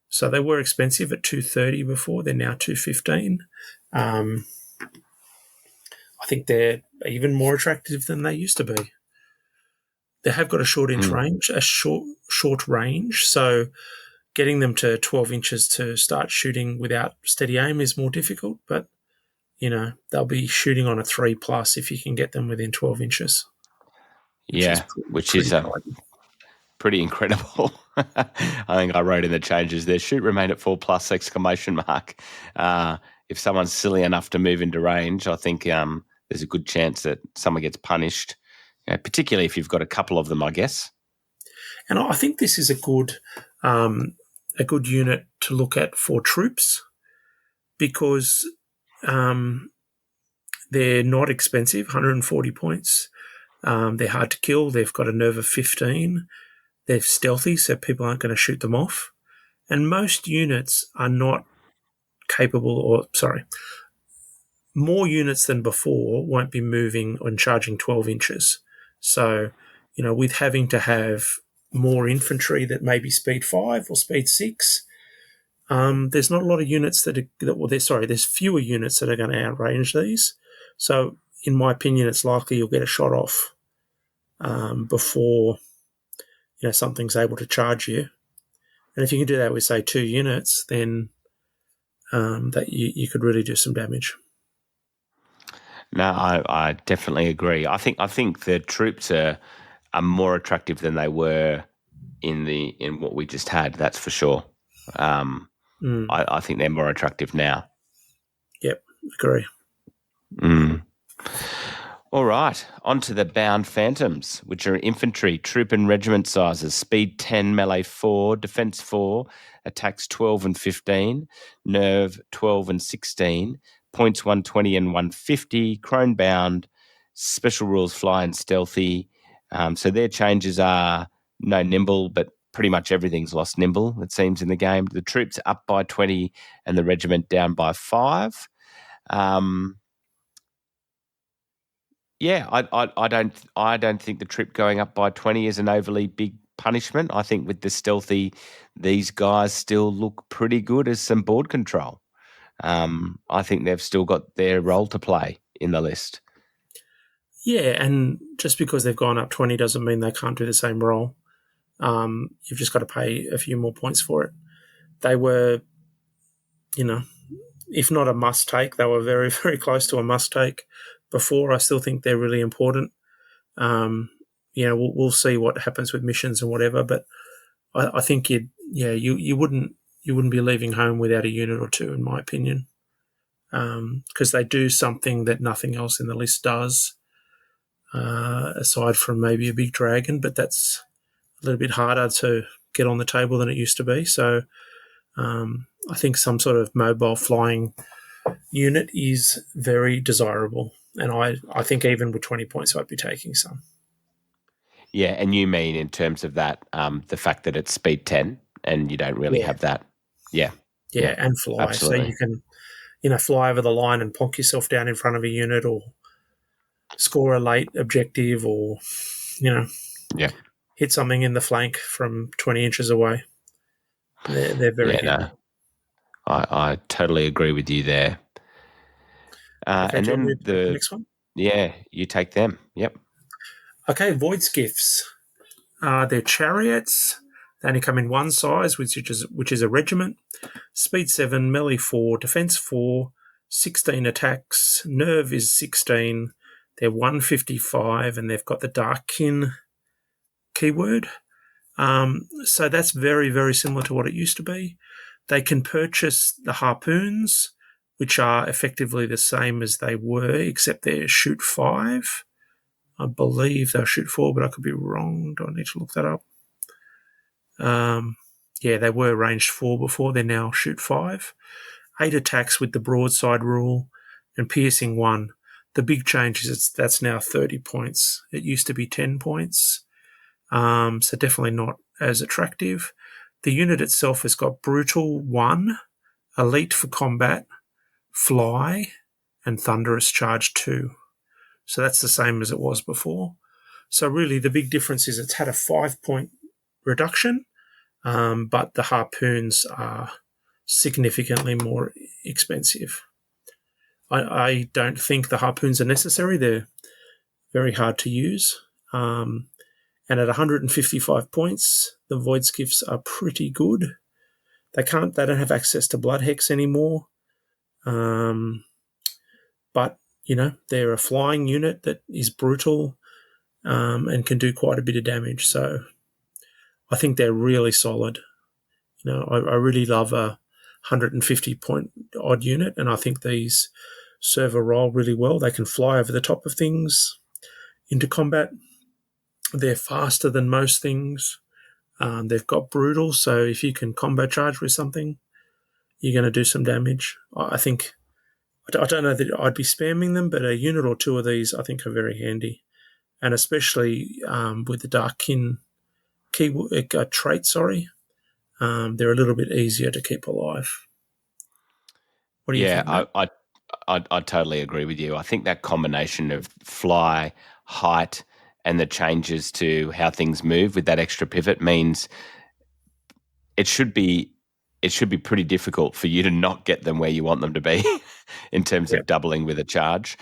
So they were expensive at 230 before. They're now 215. I think they're even more attractive than they used to be. They have got a short range, so getting them to 12 inches to start shooting without steady aim is more difficult, but, they'll be shooting on a 3+ if you can get them within 12 inches. Which is pretty incredible. I think I wrote in the changes there, shoot remain at 4+! If someone's silly enough to move into range, I think there's a good chance that someone gets punished, particularly if you've got a couple of them, I guess. And I think this is a good unit to look at for troops because they're not expensive, 140 points. They're hard to kill. They've got a nerve of 15. They're stealthy, so people aren't going to shoot them off. And most units are not more units than before won't be moving and charging 12 inches. So, with having to have more infantry that may be speed 5 or speed 6, there's not a lot of units there's fewer units that are going to outrange these. So, in my opinion, it's likely you'll get a shot off before something's able to charge you. And if you can do that with, say, 2 units, then that you could really do some damage. No, I definitely agree. I think the troops are more attractive than they were in what we just had. That's for sure. I think they're more attractive now. Yep, agree. All right, on to the Bound Phantoms, which are infantry, troop and regiment sizes, speed 10, melee 4, defense 4, attacks 12 and 15, nerve 12 and 16, points 120 and 150, crone bound, special rules fly and stealthy. So their changes are no nimble, but pretty much everything's lost nimble, it seems, in the game. The troops up by 20 and the regiment down by 5. Yeah, I don't think the trip going up by 20 is an overly big punishment. I think with the stealthy, these guys still look pretty good as some board control. I think they've still got their role to play in the list. Yeah, and just because they've gone up 20 doesn't mean they can't do the same role. You've just got to pay a few more points for it. They were, if not a must-take, they were very, very close to a must-take before. I still think they're really important. We'll see what happens with missions and whatever, but I think you wouldn't be leaving home without a unit or 2, in my opinion, because they do something that nothing else in the list does, aside from maybe a big dragon, but that's a little bit harder to get on the table than it used to be. So I think some sort of mobile flying unit is very desirable. And I think even with 20 points, I'd be taking some. Yeah, and you mean in terms of that, the fact that it's speed 10 and you don't really have that. Yeah, and fly. Absolutely. So you can, fly over the line and plonk yourself down in front of a unit or score a late objective or, hit something in the flank from 20 inches away. They're very good. No, I totally agree with you there. And then the next one? Yeah, you take them. Yep. Okay, Void Skiffs. They're chariots. They only come in one size, which is a regiment. Speed 7, melee 4, defense 4, 16 attacks. Nerve is 16. They're 155, and they've got the Dark Kin keyword. So that's very, very similar to what it used to be. They can purchase the harpoons, which are effectively the same as they were, except they're shoot 5. I believe they'll shoot 4, but I could be wrong. Do I need to look that up? They were ranged 4 before. They're now shoot 5. 8 attacks with the broadside rule and piercing 1. The big change is that's now 30 points. It used to be 10 points. So definitely not as attractive. The unit itself has got brutal 1, elite for combat, fly, and thunderous charge 2. So that's the same as it was before. So really the big difference is it's had a 5-point reduction, but the harpoons are significantly more expensive. I don't think the harpoons are necessary. They're very hard to use. And at 155 points, the Void Skiffs are pretty good. They don't have access to Blood Hex anymore. But, they're a flying unit that is brutal and can do quite a bit of damage. So I think they're really solid. I really love a 150-point odd unit, and I think these serve a role really well. They can fly over the top of things into combat. They're faster than most things. They've got brutal, so if you can combo charge with something, you're going to do some damage. I don't know that I'd be spamming them, but a unit or 2 of these I think are very handy, and especially with the Dark Kin trait. They're a little bit easier to keep alive. What do you think? I totally agree with you. I think that combination of fly, height, and the changes to how things move with that extra pivot means it should be pretty difficult for you to not get them where you want them to be in terms of doubling with a charge.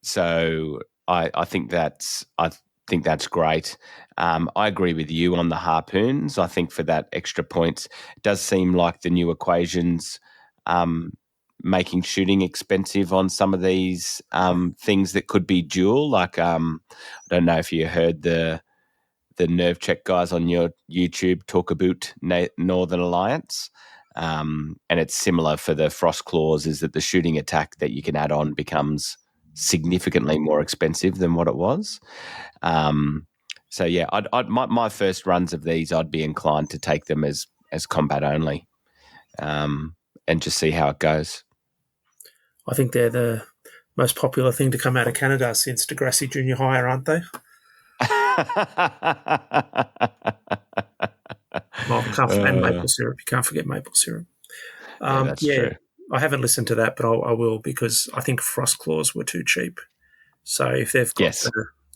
So I think that's great. I agree with you on the harpoons. I think for that extra points, it does seem like the new equations making shooting expensive on some of these things that could be dual. Like I don't know if you heard the nerve check guys on your YouTube talk about Northern Alliance. And it's similar for the frost claws, is that the shooting attack that you can add on becomes significantly more expensive than what it was. So yeah, my first runs of these, I'd be inclined to take them as combat only, and just see how it goes. I think they're the most popular thing to come out of Canada since Degrassi Junior High, aren't they? And maple syrup. You can't forget maple syrup. That's true. I haven't listened to that, but I will, because I think frost claws were too cheap. So if they've got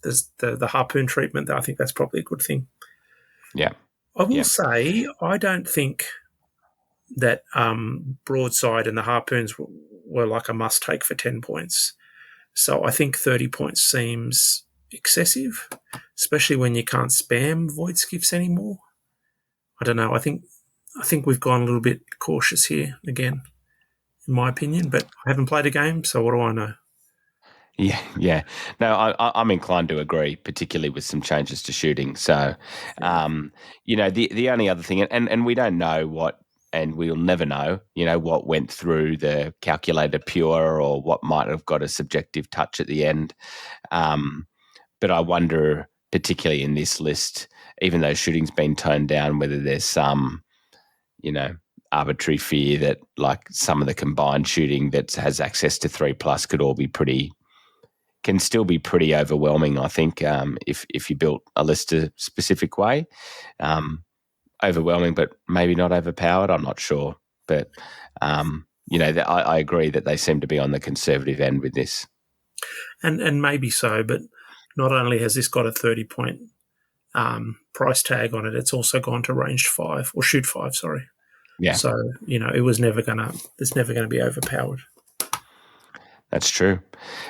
the harpoon treatment, I think that's probably a good thing. Yeah. I will say I don't think that broadside and the harpoons were like a must-take for 10 points. So I think 30 points seems excessive, especially when you can't spam void skiffs anymore. I don't know. I think we've gone a little bit cautious here again, in my opinion, but I haven't played a game, so what do I know? Yeah. No, I'm inclined to agree, particularly with some changes to shooting. So, the only other thing, and we don't know what, and we'll never know, what went through the calculator pure or what might have got a subjective touch at the end. But I wonder, particularly in this list, even though shooting's been toned down, whether there's some, arbitrary fear that like some of the combined shooting that has access to 3+ can still be pretty overwhelming, I think, if you built a list a specific way. Overwhelming, but maybe not overpowered, I'm not sure. But, I agree that they seem to be on the conservative end with this. And maybe so, but not only has this got a 30-point price tag on it, it's also gone to range 5, or shoot 5, sorry. Yeah. So, it's never going to be overpowered. That's true.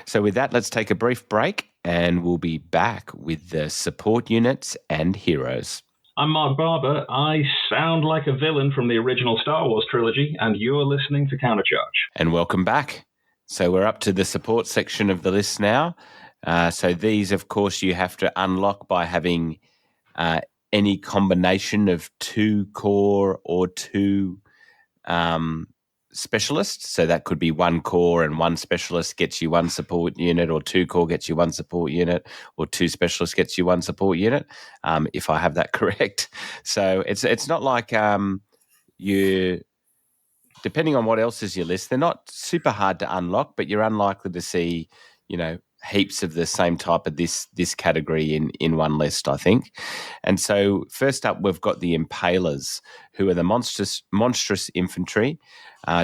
So with that, let's take a brief break and we'll be back with the support units and heroes. I'm Mark Barber. I sound like a villain from the original Star Wars trilogy, and you're listening to Countercharge. And welcome back. So we're up to the support section of the list now. So these, of course, you have to unlock by having any combination of 2 core or 2 specialists. So that could be 1 core and 1 specialist gets you 1 support unit, or 2 core gets you 1 support unit, or 2 specialists gets you 1 support unit, if I have that correct. So it's not like you, depending on what else is your list, they're not super hard to unlock, but you're unlikely to see, heaps of the same type of this category in one list, I think. And so first up, we've got the Impalers, who are the monstrous infantry,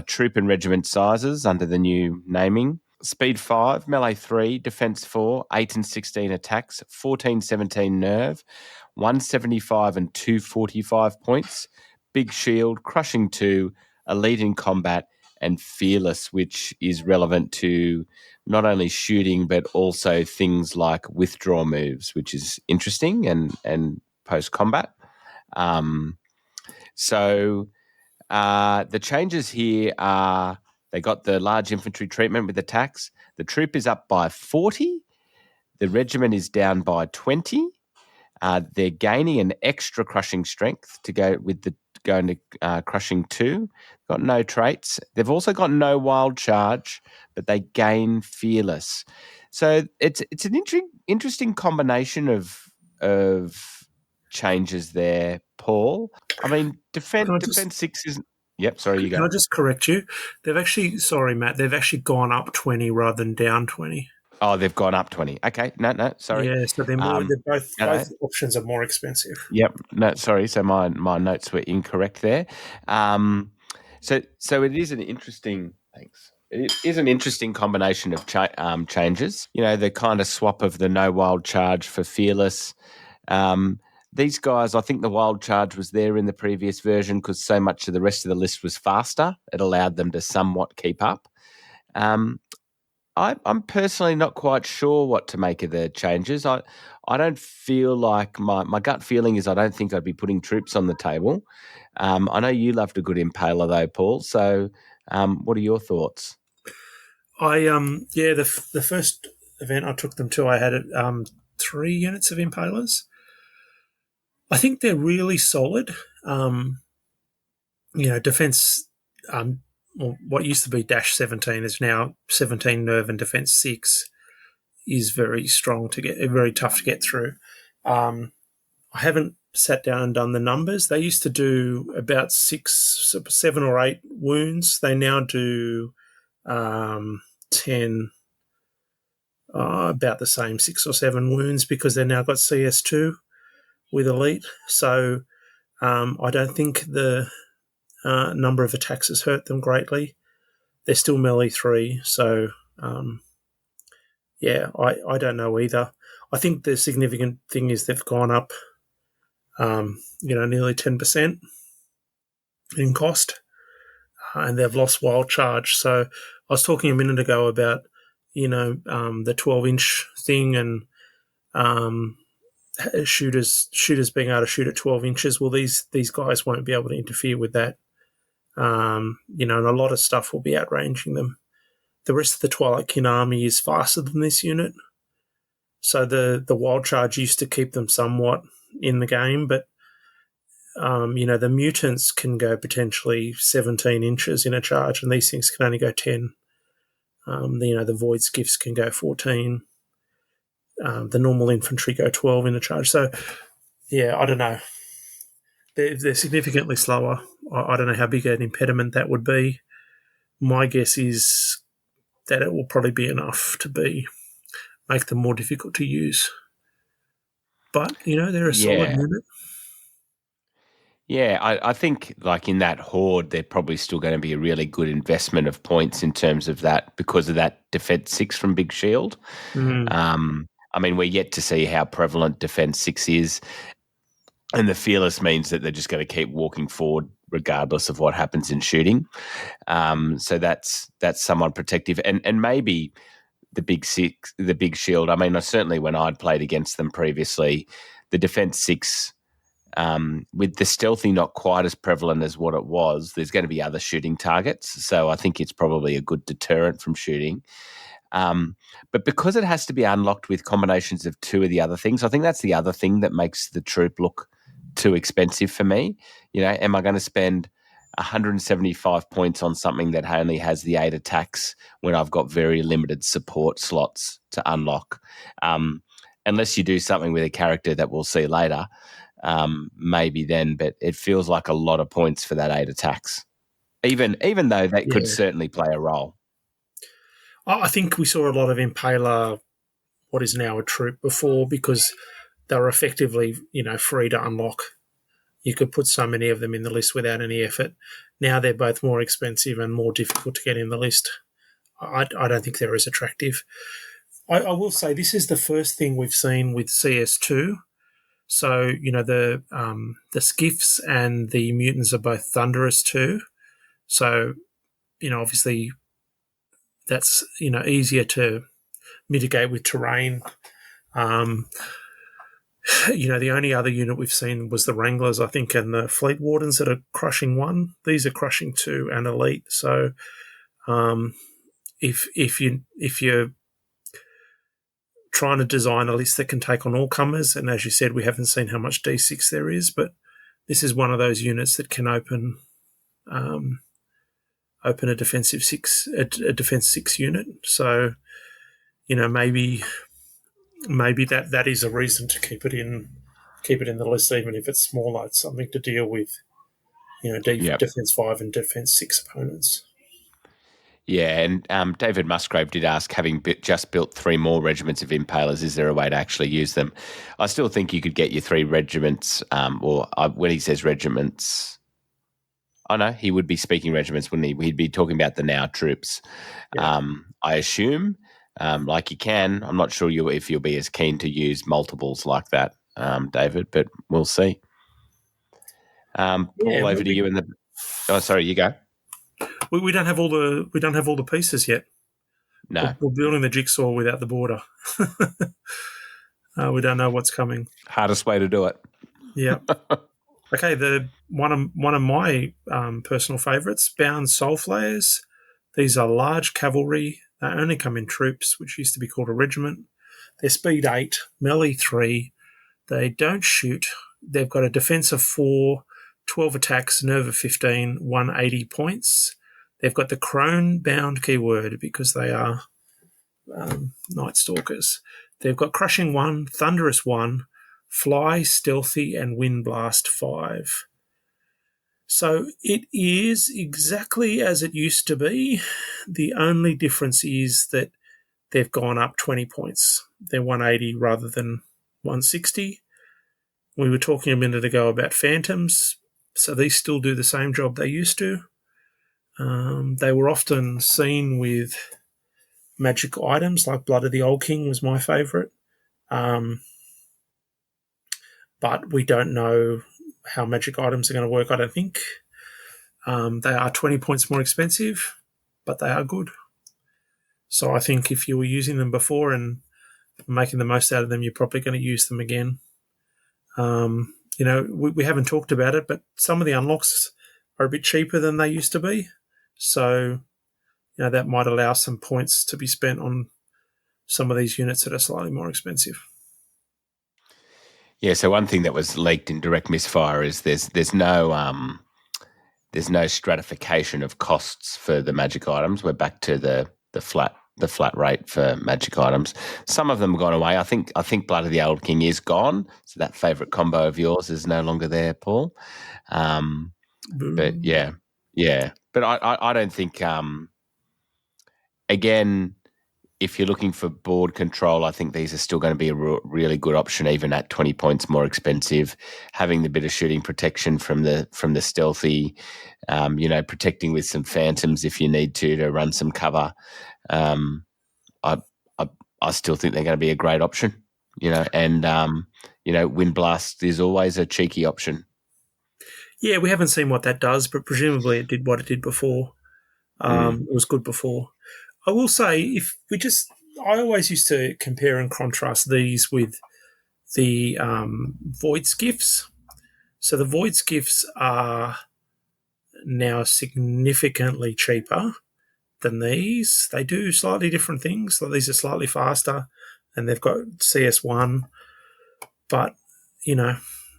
troop and regiment sizes under the new naming. Speed 5, melee 3, defense 4, 8 and 16 attacks, 14, 17 nerve, 175 and 245 points, big shield, crushing 2, elite in combat, and fearless, which is relevant to not only shooting but also things like withdraw moves, which is interesting, and post-combat. So the changes here are they got the large infantry treatment with attacks. The troop is up by 40. The regiment is down by 20. They're gaining an extra crushing strength to go with the going to crushing 2. Got no traits. They've also got no wild charge, but they gain fearless. So it's an interesting combination of changes there, Paul. I mean, defense 6 isn't. Yep, sorry, you go. Can I just correct you? Matt, they've actually gone up 20 rather than down 20. Oh, they've gone up 20. Okay, no, sorry. Yeah, so they're more. They're both options are more expensive. Yep, no, sorry. So my notes were incorrect there. So it is an interesting. Thanks. It is an interesting combination of changes. The kind of swap of the no wild charge for fearless. These guys, I think the wild charge was there in the previous version because so much of the rest of the list was faster. It allowed them to somewhat keep up. I'm personally not quite sure what to make of the changes. I don't feel like my gut feeling is I don't think I'd be putting troops on the table. I know you loved a good impaler though, Paul. So, what are your thoughts? The first event I took them to, I had 3 units of impalers. I think they're really solid. Defense. What used to be dash 17 is now 17 nerve and defense 6 is very strong to get, very tough to get through. I haven't sat down and done the numbers. They used to do about 7 or 8 wounds. They now do 10, about the same, 6 or 7 wounds, because they've now got CS2 with Elite. So I don't think the number of attacks has hurt them greatly. They're still melee 3, so I don't know either. I think the significant thing is they've gone up, nearly 10% in cost, and they've lost wild charge. So I was talking a minute ago about, the 12-inch thing and shooters being able to shoot at 12 inches. Well, these guys won't be able to interfere with that. And a lot of stuff will be outranging them. The rest of the Twilight Kin army is faster than this unit. So the wild charge used to keep them somewhat in the game, but the mutants can go potentially 17 inches in a charge, and these things can only go 10. The void skiffs can go 14. The normal infantry go 12 in a charge. So, I don't know. They're significantly slower. I don't know how big an impediment that would be. My guess is that it will probably be enough to make them more difficult to use. But, they're a solid unit. Yeah, I think like in that horde, they're probably still going to be a really good investment of points in terms of that, because of that defense 6 from Big Shield. We're yet to see how prevalent defense 6 is. And the fearless means that they're just going to keep walking forward regardless of what happens in shooting. So that's somewhat protective. And maybe the big shield. Certainly when I'd played against them previously, the defense 6, with the stealthy not quite as prevalent as what it was, there's going to be other shooting targets. So I think it's probably a good deterrent from shooting. But because it has to be unlocked with combinations of 2 of the other things, I think that's the other thing that makes the troop look too expensive for me. Am I going to spend 175 points on something that only has the 8 attacks when I've got very limited support slots to unlock? Unless you do something with a character that we'll see later, maybe then, but it feels like a lot of points for that 8 attacks, even though that could certainly play a role. I think we saw a lot of Impaler, what is now a troop, before, because they were effectively, free to unlock. You could put so many of them in the list without any effort. Now they're both more expensive and more difficult to get in the list. I don't think they're as attractive. I will say this is the first thing we've seen with CS2. So, the skiffs and the mutants are both thunderous too. So, obviously that's, easier to mitigate with terrain. The only other unit we've seen was the Wranglers, I think, and the Fleet Wardens that are crushing 1. These are crushing 2 and Elite. So if you're trying to design a list that can take on all comers, and as you said, we haven't seen how much D6 there is, but this is one of those units that can open a defense 6 unit. So, maybe that is a reason to keep it in the list, even if it's smaller. It's something to deal with, defense 5 and defense 6 opponents. Yeah, and David Musgrave did ask, having just built 3 more regiments of Impalers, is there a way to actually use them? I still think you could get your 3 regiments, when he says regiments, I know he would be speaking regiments, wouldn't he? He'd be talking about the now troops. Yeah. I assume, like you can. I'm not sure if you'll be as keen to use multiples like that, David, but we'll see. Paul, over to you. Oh, sorry, you go. We don't have all the pieces yet. No. We're building the jigsaw without the border. We don't know what's coming. Hardest way to do it. Yeah. Okay, one of my personal favourites, bound soul flayers. These are large cavalry. They only come in troops, which used to be called a regiment. They're speed 8, melee 3. They don't shoot. They've got a defence of 4, 12 attacks, nerve of 15, 180 points. They've got the crone bound keyword because they are Night Stalkers. They've got crushing 1, thunderous 1, fly, stealthy, and wind blast 5. So it is exactly as it used to be. The only difference is that they've gone up 20 points. They're 180 rather than 160. We were talking a minute ago about phantoms, so these still do the same job they used to. They were often seen with magic items, like Blood of the Old King was my favourite. But we don't know how magic items are going to work, I don't think. They are 20 points more expensive, but they are good. So I think if you were using them before and making the most out of them, you're probably going to use them again. We haven't talked about it, but some of the unlocks are a bit cheaper than they used to be. So, that might allow some points to be spent on some of these units that are slightly more expensive. Yeah, so one thing that was leaked in direct misfire is there's no stratification of costs for the magic items. We're back to the flat rate for magic items. Some of them have gone away. I think Blood of the Old King is gone, so that favourite combo of yours is no longer there, Paul. But yeah. But I don't think. Again, if you're looking for board control, I think these are still going to be a really good option, even at 20 points more expensive. Having the bit of shooting protection from the stealthy, protecting with some phantoms if you need to run some cover. I still think they're going to be a great option, and Wind Blast is always a cheeky option. Yeah, we haven't seen what that does, but presumably it did what it did before. It was good before. I will say, I always used to compare and contrast these with the Void Skiffs. So the Void Skiffs are now significantly cheaper than these. They do slightly different things. So these are slightly faster, and they've got CS1. But,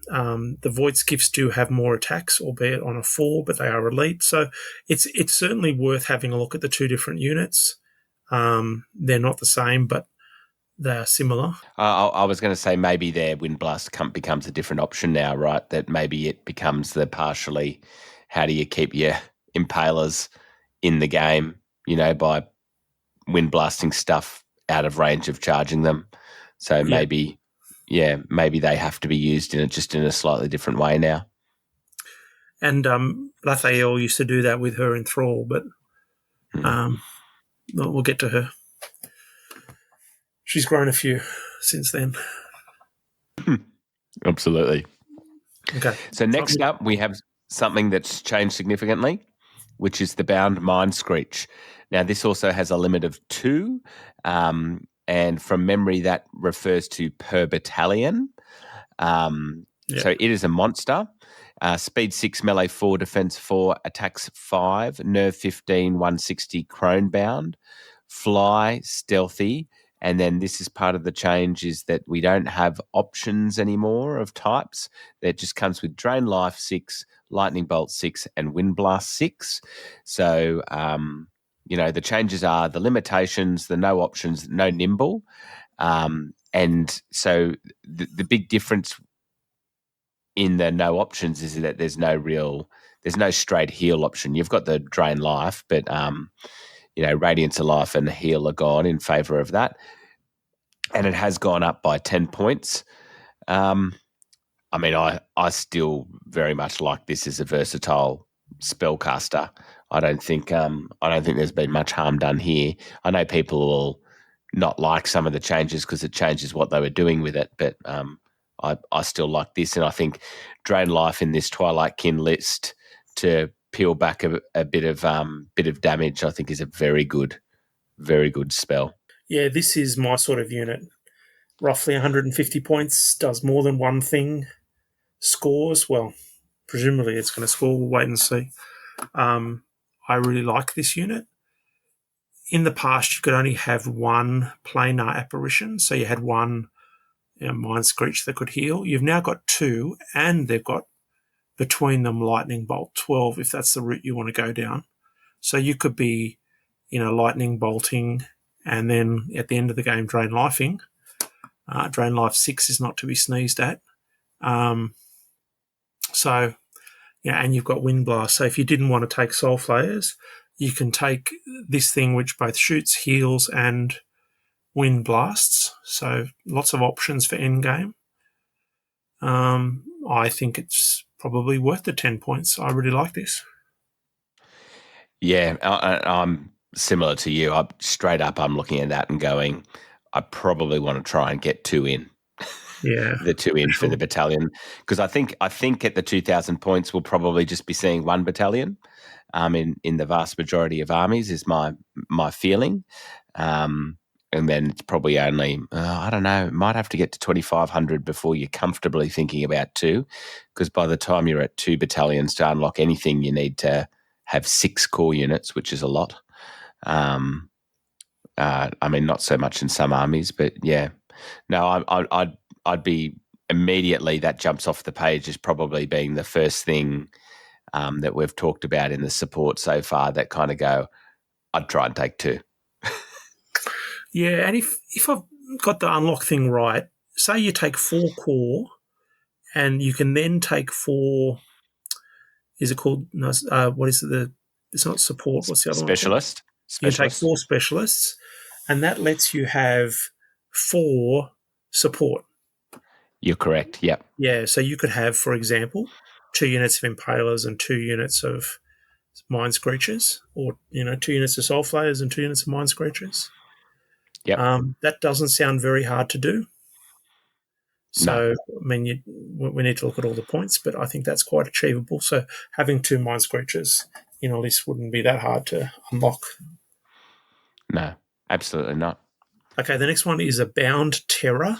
the Void Skiffs do have more attacks, albeit on a 4, but they are elite. So it's certainly worth having a look at the two different units. They're not the same, but they are similar. I was going to say maybe their Wind Blast becomes a different option now, right? That maybe it becomes the partially how do you keep your impalers in the game, by wind blasting stuff out of range of charging them. So maybe they have to be used in a slightly different way now. And Raphael used to do that with her in Thrall, but we'll get to her. She's grown a few since then. Absolutely. Okay. So next up, we have something that's changed significantly, which is the Bound Mind Screech. Now, this also has a limit of 2, and from memory, that refers to per battalion. So it is a monster. Speed 6, melee 4, defense 4, attacks 5, nerve 15, 160, crone bound, fly, stealthy, and then this is part of the change is that we don't have options anymore of types. It just comes with Drain Life 6, Lightning Bolt 6, and Wind Blast 6. So, the changes are the limitations, the no options, no nimble. And so the big difference in the no options is that there's no straight heal option. You've got the Drain Life, but, Radiance of Life and Heal are gone in favour of that. And it has gone up by 10 points. I still very much like this as a versatile spellcaster. I don't think there's been much harm done here. I know people will not like some of the changes because it changes what they were doing with it, but I still like this, and I think Drain Life in this Twilight Kin list to peel back a bit of damage, I think is a very good very good spell. Yeah, this is my sort of unit. Roughly 150 points, does more than one thing, scores. Well, presumably it's going to score. We'll wait and see. I really like this unit. In the past, you could only have one planar apparition, so you had one Mind Screech that could heal. You've now got two, and they've got between them Lightning Bolt 12 if that's the route you want to go down. So you could be, lightning bolting, and then at the end of the game, drain lifing. Drain life 6 is not to be sneezed at. And you've got Wind Blast. So if you didn't want to take Soul Flayers, you can take this thing which both shoots, heals, and Wind Blasts. So lots of options for endgame. I think it's probably worth the 10 points. I really like this. Yeah, I'm similar to you. I'm looking at that and going, I probably want to try and get 2 in. Yeah, the 2 in for the battalion, because I think at the 2,000 points we'll probably just be seeing one battalion. In the vast majority of armies is my feeling, and then it's probably only I don't know. Might have to get to 2,500 before you're comfortably thinking about 2, because by the time you're at 2 battalions to unlock anything, you need to have 6 core units, which is a lot. Not so much in some armies, but yeah. No, I'd be immediately, that jumps off the page as probably being the first thing that we've talked about in the support so far that kind of go, I'd try and take 2. Yeah, and if I've got the unlock thing right, say you take 4 core, and you can then take 4. Is it called? No, what is it? It's not support. What's the other Specialist? one? You take 4 specialists, and that lets you have 4 support. You're correct. Yep. Yeah, so you could have, for example, 2 units of Impalers and 2 units of Mind Screechers, or 2 units of Soul Flayers and 2 units of Mind Screechers. Yep. That doesn't sound very hard to do. So, No. I mean, we need to look at all the points, but I think that's quite achievable. So having 2 Mind Screechers in a list wouldn't be that hard to unlock. No, absolutely not. Okay, the next one is a Bound Terror.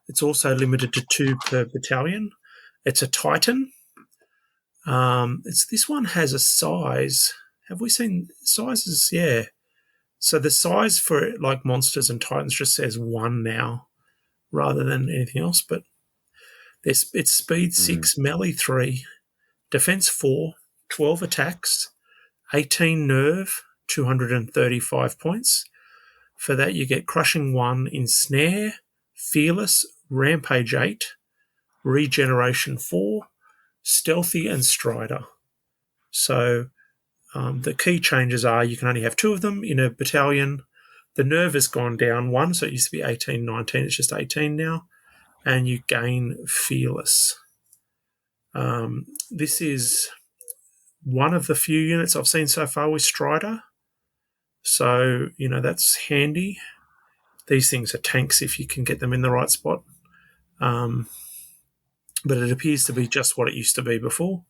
It's also limited to 2 per battalion. It's a Titan. This one has a size. Have we seen sizes? Yeah. So the size for like monsters and Titans just says 1 now, rather than anything else. But it's speed 6, melee 3, defense 4, 12 attacks, 18 nerve, 235 points. For that, you get Crushing 1, Ensnare, Fearless, Rampage 8, Regeneration 4, Stealthy, and Strider. So the key changes are you can only have 2 of them in a battalion. The nerve has gone down 1, so it used to be 18, 19. It's just 18 now. And you gain Fearless. This is one of the few units I've seen so far with Strider. So, that's handy. These things are tanks if you can get them in the right spot. But it appears to be just what it used to be before.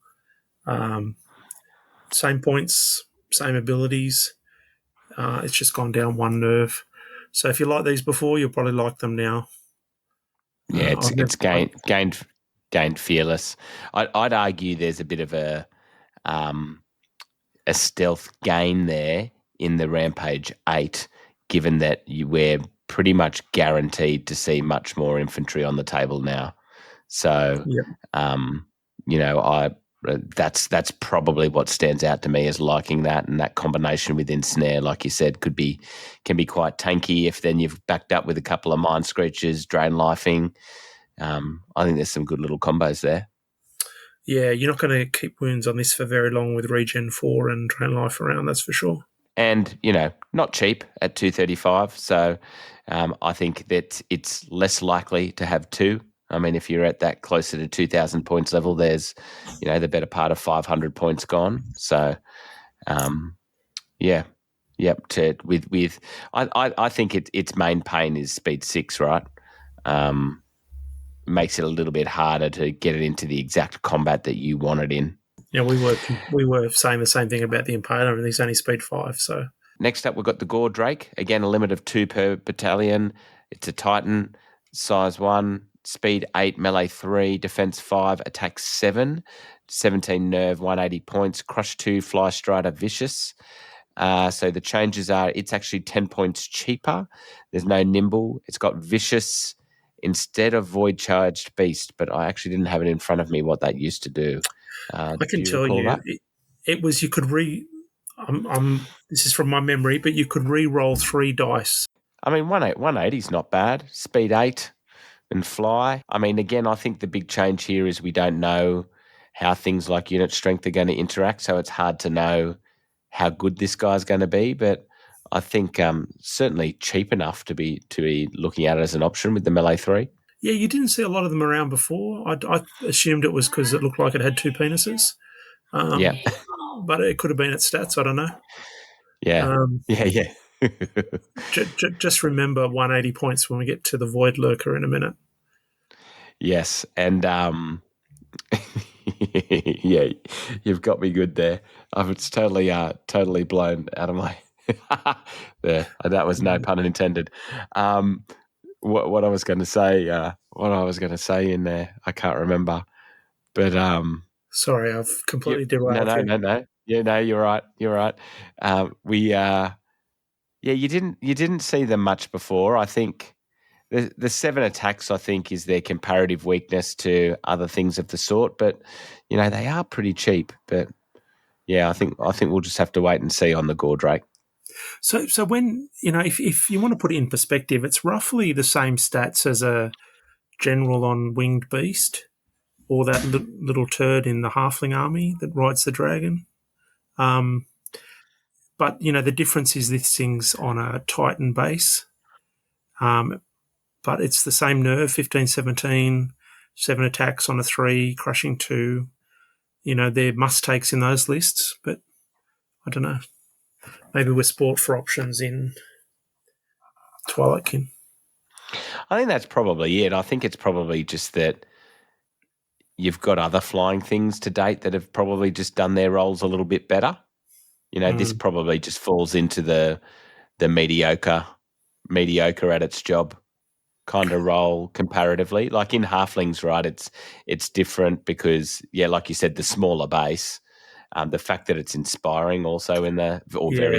Same points, same abilities. It's just gone down 1 nerve. So if you like these before, you'll probably like them now. Yeah, it's gained Fearless. I'd argue there's a bit of a stealth gain there in the Rampage 8, given that we're pretty much guaranteed to see much more infantry on the table now. So, that's probably what stands out to me as liking that, and that combination with Ensnare, like you said, can be quite tanky if then you've backed up with a couple of Mind Screechers, Drain Lifing. I think there's some good little combos there. Yeah, you're not going to keep wounds on this for very long with Regen 4 and Drain Life around, that's for sure. And, not cheap at 235, so I think that it's less likely to have 2. I mean, if you're at that closer to 2,000 points level, there's, the better part of 500 points gone. So, yeah. Yep. I think its main pain is speed 6, right? Makes it a little bit harder to get it into the exact combat that you want it in. Yeah, we were saying the same thing about the Impaler, and he's only speed 5, so... Next up, we've got the Gore Drake. Again, a limit of 2 per battalion. It's a Titan, size 1, speed 8, melee 3, defense 5, attack 7, 17 nerve, 180 points, crush 2, fly strider, vicious. So the changes are it's actually 10 points cheaper. There's no nimble. It's got vicious instead of void charged beast, but I actually didn't have it in front of me what that used to do. I can do tell recall you, that? it was you could this is from my memory, but you could re-roll 3 dice. I mean, 180 is not bad. Speed 8 and fly. I mean, again, I think the big change here is we don't know how things like unit strength are going to interact, so it's hard to know how good this guy's going to be. But I think certainly cheap enough to be looking at it as an option with the melee 3. Yeah, you didn't see a lot of them around before. I assumed it was because it looked like it had 2 penises. Yeah. But it could have been its stats. I don't know. Yeah. Yeah. Just remember 180 points when we get to the Void Lurker in a minute. Yes, and yeah, you've got me good there. It's totally blown out of my there. That was no pun intended. What I was going to say, in there, I can't remember. But sorry, I've completely derailed. No. Yeah, no, you're right. You're right. You didn't see them much before. I think the 7 attacks, I think, is their comparative weakness to other things of the sort. But they are pretty cheap. But yeah, I think we'll just have to wait and see on the Gore Drake. So when if you want to put it in perspective, it's roughly the same stats as a general on Winged Beast or that little turd in the Halfling army that rides the dragon. But the difference is this thing's on a Titan base. But it's the same nerve, 15, 17, 7 attacks on a 3, crushing 2. They're must-takes in those lists, but I don't know. Maybe we're sport for options in Twilight Kin. I think that's probably it. I think it's probably just that you've got other flying things to date that have probably just done their roles a little bit better. This probably just falls into the mediocre at its job kind of role comparatively. Like in Halflings, right, it's different because, like you said, the smaller base, the fact that it's inspiring also very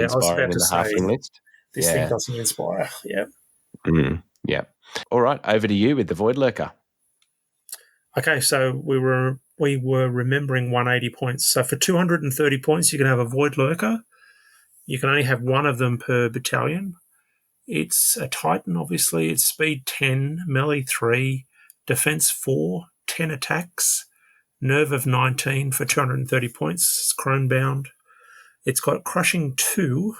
inspiring in the Halfling list. This thing doesn't inspire, yeah. Yeah. All right, over to you with the Void Lurker. Okay, so we were remembering 180 points. So for 230 points, you can have a Void Lurker. You can only have one of them per battalion. It's a Titan, obviously. It's speed 10, melee 3, defense 4, 10 attacks, nerve of 19 for 230 points. It's chrome bound. It's got crushing 2,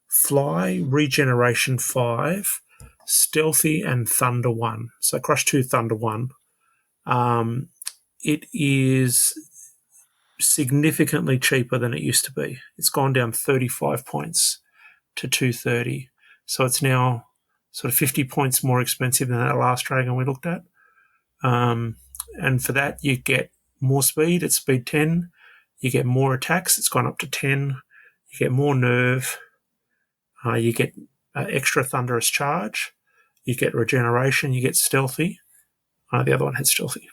fly, regeneration 5, stealthy, and thunder 1. So crush 2, thunder 1. It is significantly cheaper than it used to be. It's gone down 35 points to 230. So it's now sort of 50 points more expensive than that last dragon we looked at. And for that, you get more speed. It's speed 10. You get more attacks. It's gone up to 10. You get more nerve. You get extra thunderous charge. You get regeneration. You get stealthy. The other one had stealthy.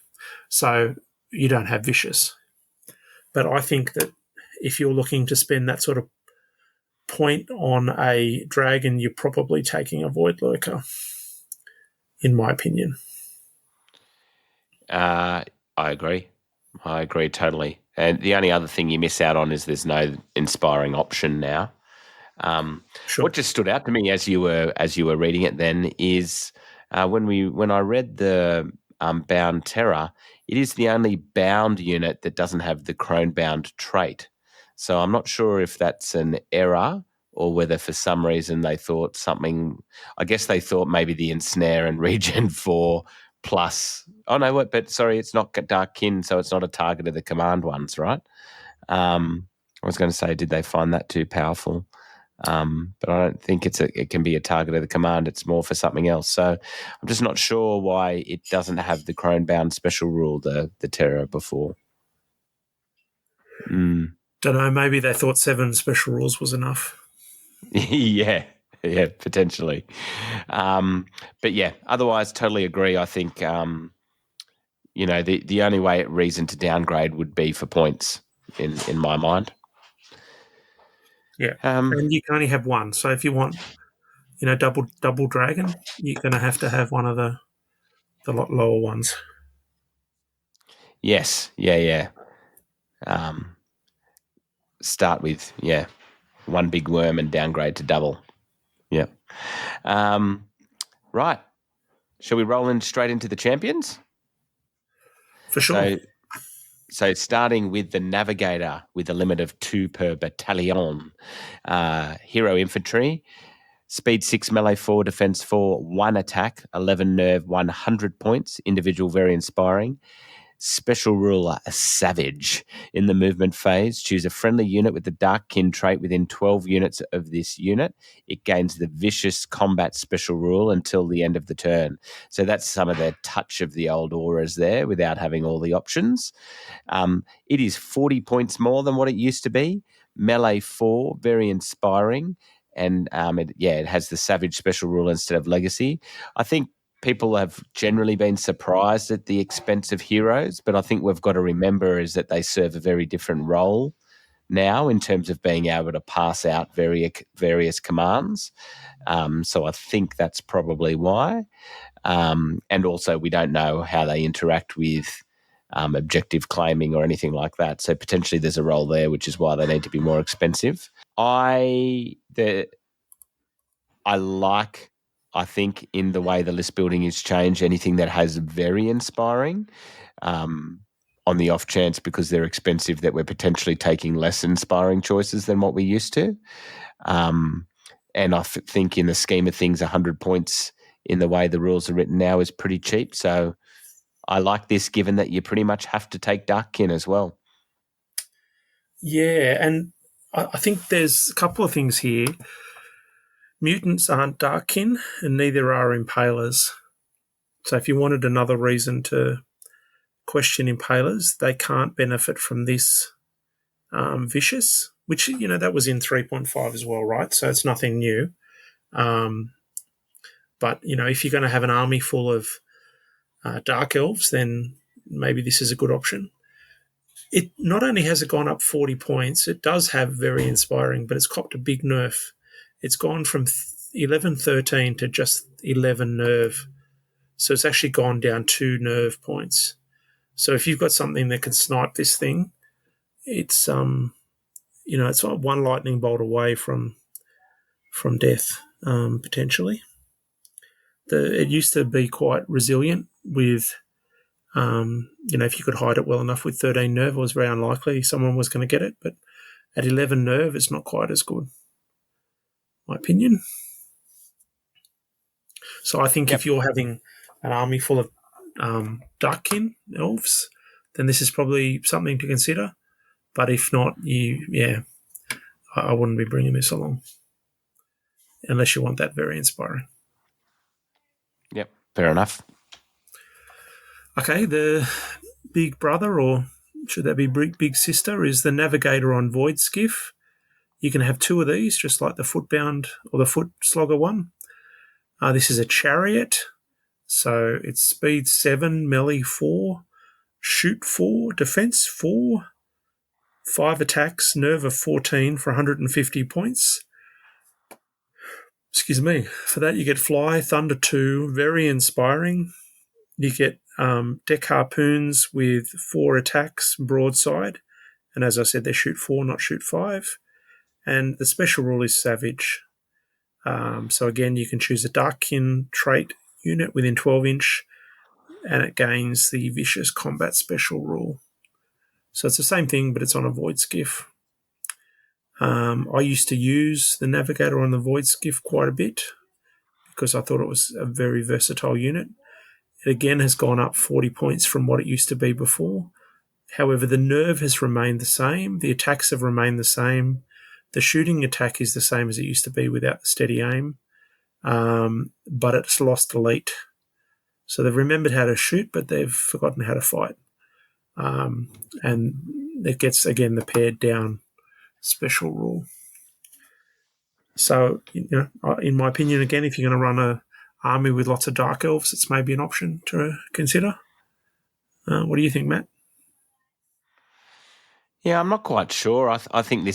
So you don't have vicious. But I think that if you're looking to spend that sort of point on a dragon, you're probably taking a Void Lurker, in my opinion. I agree totally. And the only other thing you miss out on is there's no inspiring option now. Sure. What just stood out to me as you were reading it then is when I read the Bound Terror, it is the only bound unit that doesn't have the Crone Bound trait. So I'm not sure if that's an error or whether for some reason they thought something. I guess they thought maybe the Ensnare and Regen 4 plus. Oh no, but sorry, it's not Dark Kin, so it's not a target of the command ones, right? I was going to say, did they find that too powerful? But I don't think it can be a target of the command. It's more for something else. So I'm just not sure why it doesn't have the Crone Bound special rule, the Terror before. Don't know. Maybe they thought 7 special rules was enough. Yeah, potentially. But yeah, otherwise, totally agree. I think the only reason to downgrade would be for points in my mind. Yeah, and you can only have one. So if you want, double dragon, you're going to have one of the lot lower ones. Yes, yeah. Start with one big worm and downgrade to double. Yeah. Right. Shall we roll in straight into the champions? For sure. So starting with the Navigator with a limit of 2 per battalion, hero infantry, speed 6, melee 4, defense 4, 1 attack, 11 nerve, 100 points, individual very inspiring. Special ruler, a savage. In the movement phase, choose a friendly unit with the Dark Kin trait within 12 units of this unit. It gains the vicious combat special rule until the end of the turn. So that's some of the touch of the old auras there without having all the options. It is 40 points more than what it used to be. Melee 4, very inspiring. And it has the savage special rule instead of legacy. I think people have generally been surprised at the expense of heroes, but I think we've got to remember is that they serve a very different role now in terms of being able to pass out various commands. So I think that's probably why. And also we don't know how they interact with objective claiming or anything like that. So potentially there's a role there, which is why they need to be more expensive. I think in the way the list building is changed, anything that has very inspiring, on the off chance because they're expensive that we're potentially taking less inspiring choices than what we used to. And I think in the scheme of things, 100 points in the way the rules are written now is pretty cheap. So I like this given that you pretty much have to take Dark Kin as well. Yeah, and I think there's a couple of things here. Mutants aren't Dark Kin, and neither are Impalers. So if you wanted another reason to question Impalers, they can't benefit from this Vicious, which, that was in 3.5 as well, right? So it's nothing new. But, if you're going to have an army full of Dark Elves, then maybe this is a good option. It not only has it gone up 40 points, it does have very inspiring, but it's copped a big nerf. It's gone from 11-13 to just 11 nerve. So it's actually gone down 2 nerve points. So if you've got something that can snipe this thing, it's it's one lightning bolt away from death, potentially. It used to be quite resilient with, if you could hide it well enough with 13 nerve, it was very unlikely someone was going to get it. But at 11 nerve, it's not quite as good, my opinion. So I think if you're having an army full of Dark Kin elves, then this is probably something to consider. But if not, I wouldn't be bringing this along unless you want that very inspiring. Yep, fair enough. Okay, the big brother, or should that be big sister, is the Navigator on Void Skiff. You can have 2 of these, just like the Footbound or the Foot Slogger one. This is a chariot, so it's speed 7, melee 4, shoot 4, defense 4, 5 attacks, nerve of 14 for 150 points. Excuse me. For that, you get Fly, Thunder 2, very inspiring. You get Deck Harpoons with 4 attacks, broadside. And as I said, they shoot 4, not shoot 5. And the special rule is Savage. So again, you can choose a Dark Kin trait unit within 12 inch, and it gains the Vicious Combat Special rule. So it's the same thing, but it's on a Void Skiff. I used to use the Navigator on the Void Skiff quite a bit because I thought it was a very versatile unit. It again has gone up 40 points from what it used to be before. However, the nerve has remained the same. The attacks have remained the same. The shooting attack is the same as it used to be without the steady aim, but it's lost elite. So they've remembered how to shoot, but they've forgotten how to fight. And it gets, again, the pared down special rule. So, in my opinion, again, if you're going to run a army with lots of dark elves, it's maybe an option to consider. What do you think, Matt? Yeah, I'm not quite sure. I think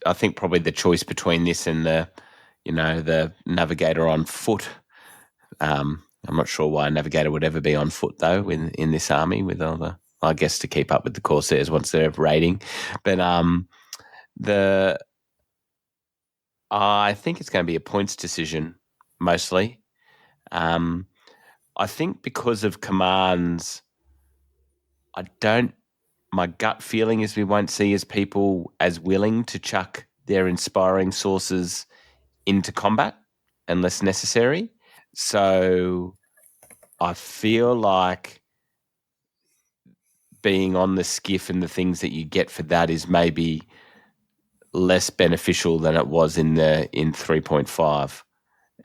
I think probably the choice between this and the navigator on foot. I'm not sure why a navigator would ever be on foot though in this army with all the, I guess, to keep up with the Corsairs once they're raiding. But I think it's going to be a points decision mostly. I think because of commands, my gut feeling is we won't see as people as willing to chuck their inspiring sources into combat unless necessary. So I feel like being on the skiff and the things that you get for that is maybe less beneficial than it was in 3.5.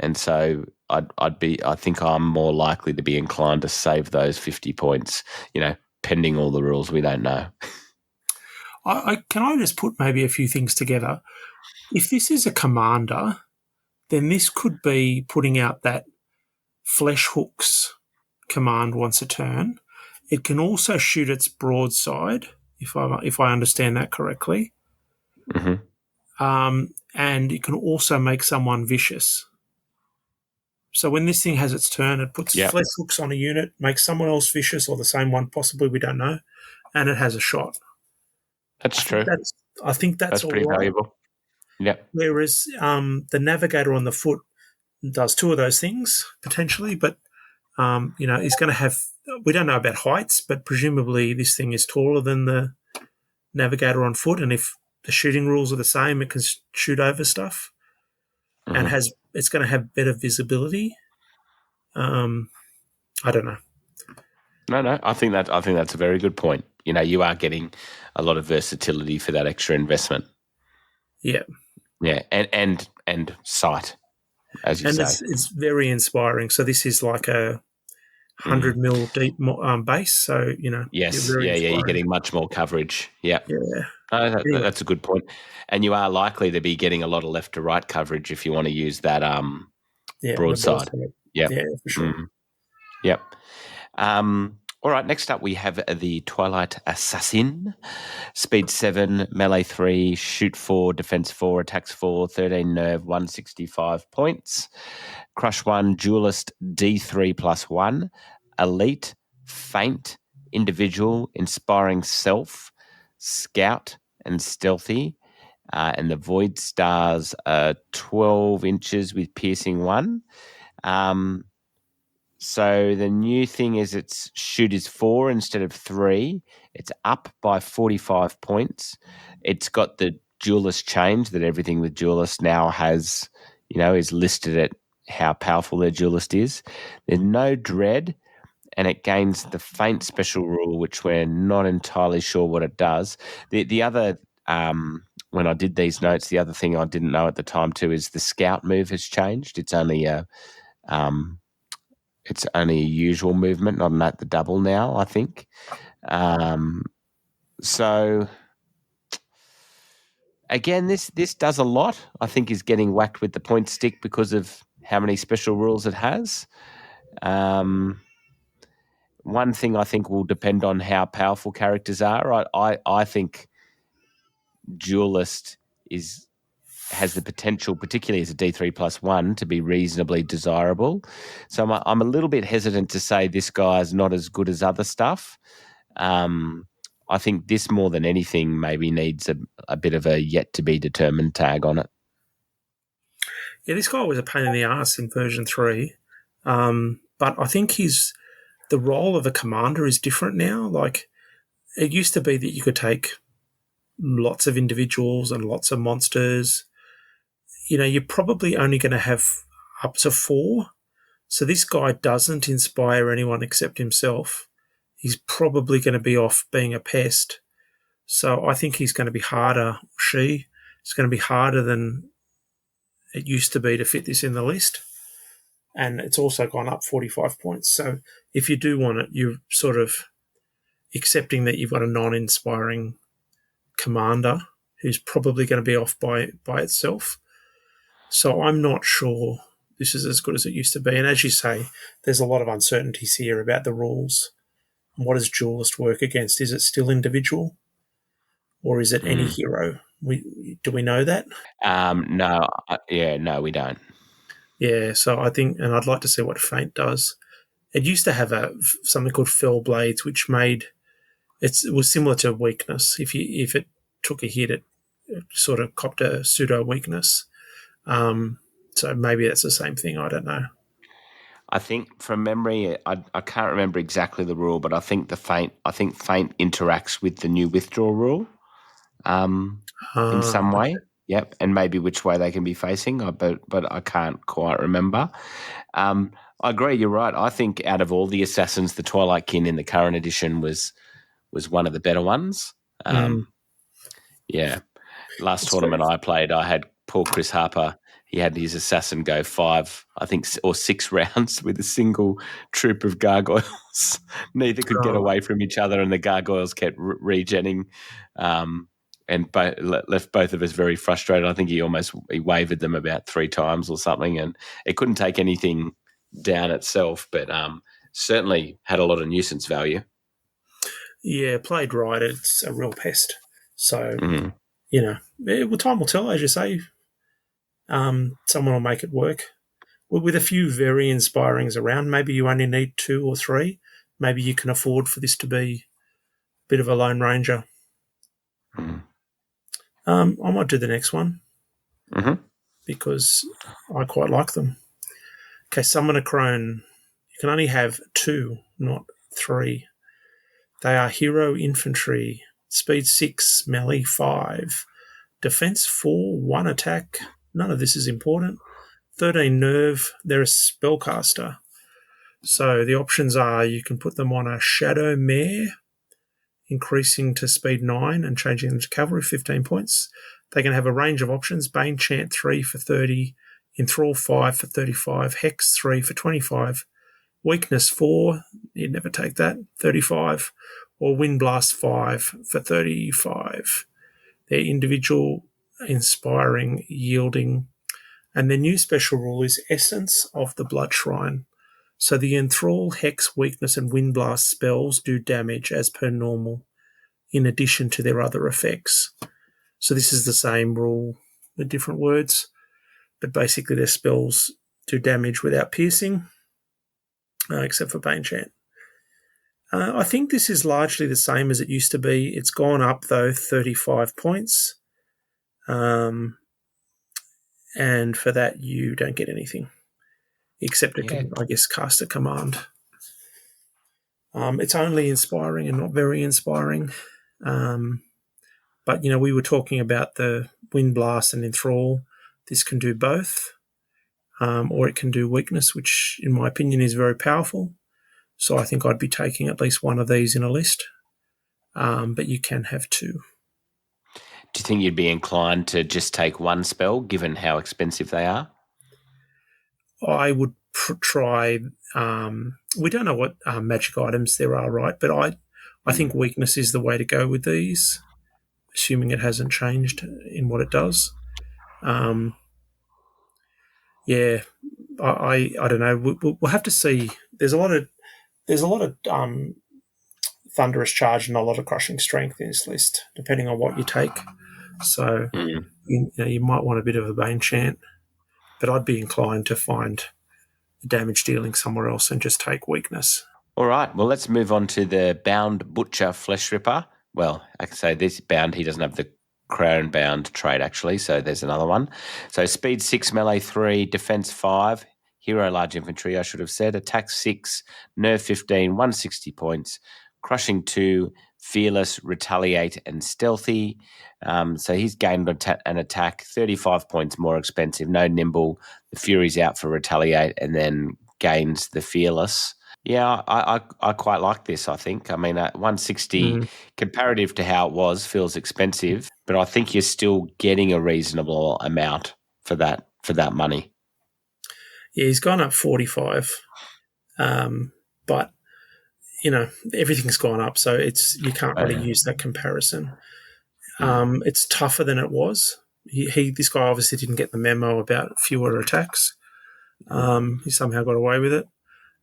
And so I think I'm more likely to be inclined to save those 50 points, pending all the rules we don't know. Can I just put maybe a few things together? If this is a commander, then this could be putting out that flesh hooks command once a turn. It can also shoot its broadside, if I understand that correctly. Mm-hmm. And it can also make someone vicious. So when this thing has its turn, it puts flesh hooks on a unit, makes someone else vicious, or the same one, possibly, we don't know, and it has a shot. That's true. I think that's all pretty right. valuable. Yeah. Whereas the navigator on the foot does two of those things potentially, but he's going to have. We don't know about heights, but presumably this thing is taller than the navigator on foot, and if the shooting rules are the same, it can shoot over stuff, and it's going to have better visibility. I don't know. No. I think that's a very good point. You are getting a lot of versatility for that extra investment. Yeah. Yeah, and sight, as you say. And it's very inspiring. So this is like a 100 mil deep base. So Yes, you're getting much more coverage. Yeah. Anyway. That's a good point. And you are likely to be getting a lot of left to right coverage if you want to use that broadside. Yeah, for sure. Yep. All right, next up we have the Twilight Assassin. Speed 7, melee 3, shoot 4, defense 4, attacks 4, 13 nerve, 165 points. Crush 1, duelist D3 plus 1, elite, feint, individual, inspiring self, scout, and stealthy. And the void stars are 12 inches with piercing 1. So the new thing is its shoot is 4 instead of 3. It's up by 45 points. It's got the duelist change that everything with duelist now has, is listed at how powerful their duelist is. There's no dread, and it gains the feint special rule, which we're not entirely sure what it does. The other, when I did these notes, the other thing I didn't know at the time too is the scout move has changed. It's only a usual movement, not at the double now, I think. So again, this does a lot. I think is getting whacked with the point stick because of how many special rules it has. One thing I think will depend on how powerful characters are. I think duelist has the potential, particularly as a D3 plus 1, to be reasonably desirable. So I'm a little bit hesitant to say this guy's not as good as other stuff. I think this more than anything maybe needs a bit of a yet to be determined tag on it. Yeah, this guy was a pain in the ass in version 3. But I think the role of a commander is different now. Like, it used to be that you could take lots of individuals and lots of monsters. You're probably only going to have up to 4. So this guy doesn't inspire anyone except himself. He's probably going to be off being a pest. So I think he's going to be harder, it's going to be harder than it used to be to fit this in the list. And it's also gone up 45 points. So if you do want it, you're sort of accepting that you've got a non-inspiring commander who's probably going to be off by itself. So I'm not sure this is as good as it used to be. And as you say, there's a lot of uncertainties here about the rules. What does duelist work against? Is it still individual, or is it any hero? Do we know that? No, no, we don't. Yeah, so I think, and I'd like to see what Feint does. It used to have something called Fell Blades, which made it was similar to weakness. If it took a hit, it sort of copped a pseudo weakness. So maybe that's the same thing. I don't know. I think from memory, I can't remember exactly the rule, but I think feint interacts with the new withdraw rule in some way. Yep, and maybe which way they can be facing, but I can't quite remember. I agree. You're right. I think out of all the assassins, the Twilight Kin in the current edition was one of the better ones. Yeah. Last tournament I played, I had poor Chris Harper. He had his assassin go 5, I think, or 6 rounds with a single troop of gargoyles. Neither could get away from each other, and the gargoyles kept regenning, and left both of us very frustrated. I think he wavered them about 3 times or something, and it couldn't take anything down itself, but certainly had a lot of nuisance value. Yeah, played right, it's a real pest. So, time will tell, as you say. Someone will make it work. With a few very inspirings around, maybe you only need 2 or 3. Maybe you can afford for this to be a bit of a Lone Ranger. I might do the next one because I quite like them. Okay, Summon a Crone. You can only have 2, not 3. They are Hero Infantry, Speed 6, Melee 5, Defense 4, 1 attack. None of this is important. 13 Nerve. They're a spellcaster. So the options are you can put them on a Shadow Mare, increasing to speed 9 and changing them to cavalry, 15 points. They can have a range of options: Bane Chant 3 for 30, Enthrall 5 for 35, Hex 3 for 25, Weakness 4, you'd never take that, 35, or Wind Blast 5 for 35. They're individual, inspiring, yielding. And their new special rule is Essence of the Blood Shrine. So the Enthrall, Hex, Weakness, and Wind Blast spells do damage as per normal, in addition to their other effects. So this is the same rule with different words, but basically their spells do damage without piercing, except for Bane Chant. I think this is largely the same as it used to be. It's gone up, though, 35 points. And for that, you don't get anything, except it can, I guess, cast a command. It's only inspiring and not very inspiring. But, we were talking about the Wind Blast and Enthrall. This can do both, or it can do Weakness, which, in my opinion, is very powerful. So I think I'd be taking at least one of these in a list. But you can have 2. Do you think you'd be inclined to just take one spell, given how expensive they are? I would try. We don't know what magic items there are, right? But I think Weakness is the way to go with these, assuming it hasn't changed in what it does. I don't know. We'll have to see. There's a lot of Thunderous Charge and a lot of Crushing Strength in this list, depending on what you take. So you might want a bit of a Bane Chant, but I'd be inclined to find the damage dealing somewhere else and just take Weakness. All right. Well, let's move on to the Bound Butcher Flesh Ripper. Well, I can say this bound, he doesn't have the Crown Bound trait, actually, so there's another one. So Speed 6, Melee 3, Defense 5, Hero Large Infantry, I should have said, Attack 6, Nerve 15, 160 points, Crushing 2, Fearless, Retaliate, and Stealthy. So he's gained an attack, 35 points more expensive, no Nimble, the Fury's out for Retaliate, and then gains the Fearless. Yeah, I quite like this, I think. I mean, 160 comparative to how it was feels expensive, but I think you're still getting a reasonable amount for that money. Yeah, he's gone up 45. But, everything's gone up, so you can't really use that comparison. It's tougher than it was, This guy obviously didn't get the memo about fewer attacks. He somehow got away with it,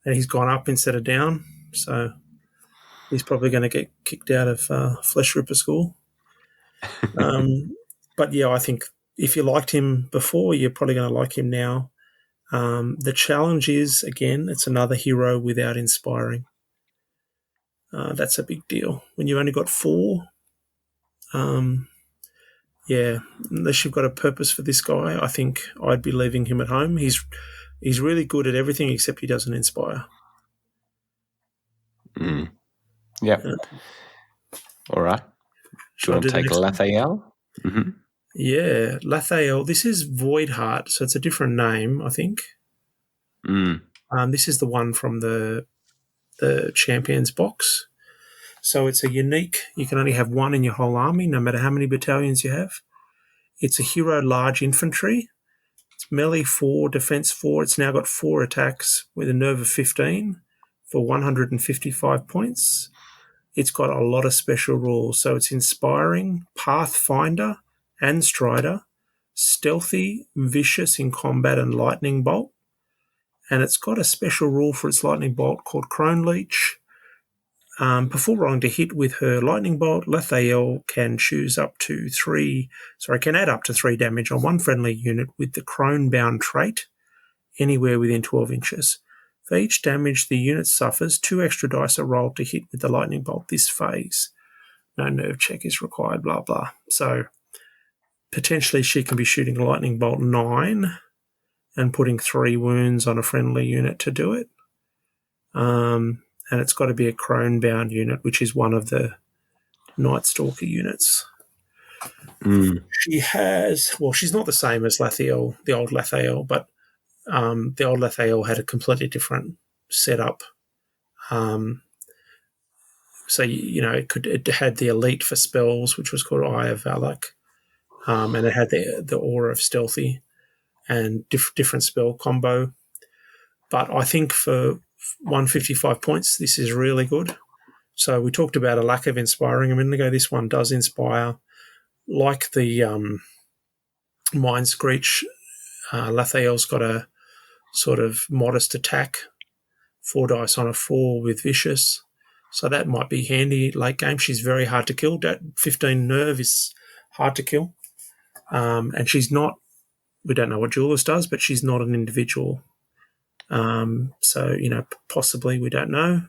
and he's gone up instead of down. So he's probably going to get kicked out of Flesh Ripper School. But yeah, I think if you liked him before, you're probably going to like him now. The challenge is, again, it's another hero without inspiring. That's a big deal. When you've only got 4, unless you've got a purpose for this guy, I think I'd be leaving him at home. He's really good at everything except he doesn't inspire. Yeah. All right. Do you want to take Lathael? Mm-hmm. Yeah, Lathael. This is Voidheart, so it's a different name, I think. This is the one from the Champions box. So it's a unique. You can only have 1 in your whole army, no matter how many battalions you have. It's a hero large infantry. It's melee 4, defense 4. It's now got 4 attacks with a nerve of 15 for 155 points. It's got a lot of special rules. So it's inspiring, Pathfinder, and Strider, stealthy, vicious in combat, and lightning bolt. And it's got a special rule for its lightning bolt called Crone Leech. Before rolling to hit with her lightning bolt, Lathael can add up to 3 damage on one friendly unit with the Crone-bound trait anywhere within 12 inches. For each damage the unit suffers, 2 extra dice are rolled to hit with the lightning bolt this phase. No nerve check is required, blah, blah. So potentially she can be shooting a lightning bolt 9 and putting 3 wounds on a friendly unit to do it. And it's got to be a Crone-bound unit, which is one of the Night Stalker units. She has... Well, she's not the same as Lathael, the old Lathael, but the old Lathael had a completely different setup. So, it had the elite for spells, which was called Eye of Valak, and it had the aura of stealthy and different spell combo. But I think for 155 points, this is really good. So we talked about a lack of inspiring a minute ago. This one does inspire. Like the Mind Screech, Lathael's got a sort of modest attack, 4 dice on a 4 with vicious. So that might be handy late game. She's very hard to kill. That 15 nerve is hard to kill. And she's not, we don't know what Julius does, but she's not an individual. So, possibly, we don't know.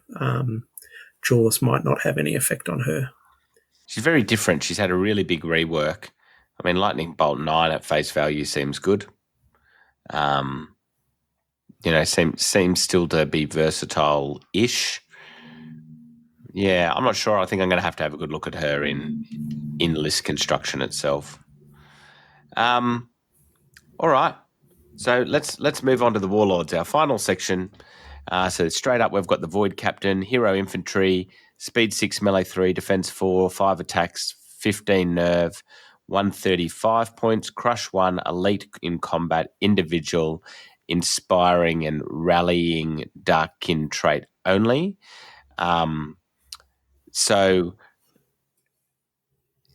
Julius might not have any effect on her. She's very different. She's had a really big rework. I mean, Lightning Bolt 9 at face value seems good. Seems still to be versatile-ish. Yeah, I'm not sure. I think I'm going to have a good look at her in list construction itself. All right. So let's move on to the Warlords, our final section. So straight up, we've got the Void Captain, Hero Infantry, Speed 6, Melee 3, Defense 4, 5 attacks, 15 nerve, 135 points, Crush 1, Elite in combat, Individual, Inspiring and Rallying Dark Kin trait only. So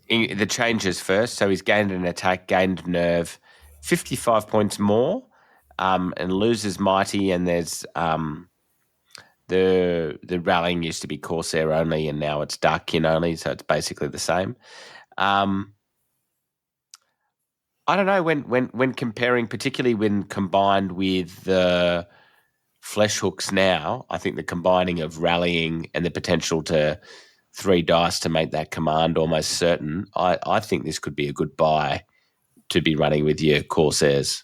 the changes first. So he's gained an attack, gained nerve, 55 points more, and loses Mighty, and there's the rallying used to be Corsair only, and now it's Dark Kin only, so it's basically the same. I don't know, when comparing, particularly when combined with the flesh hooks now, I think the combining of rallying and the potential to 3 dice to make that command almost certain, I think this could be a good buy to be running with your Corsairs.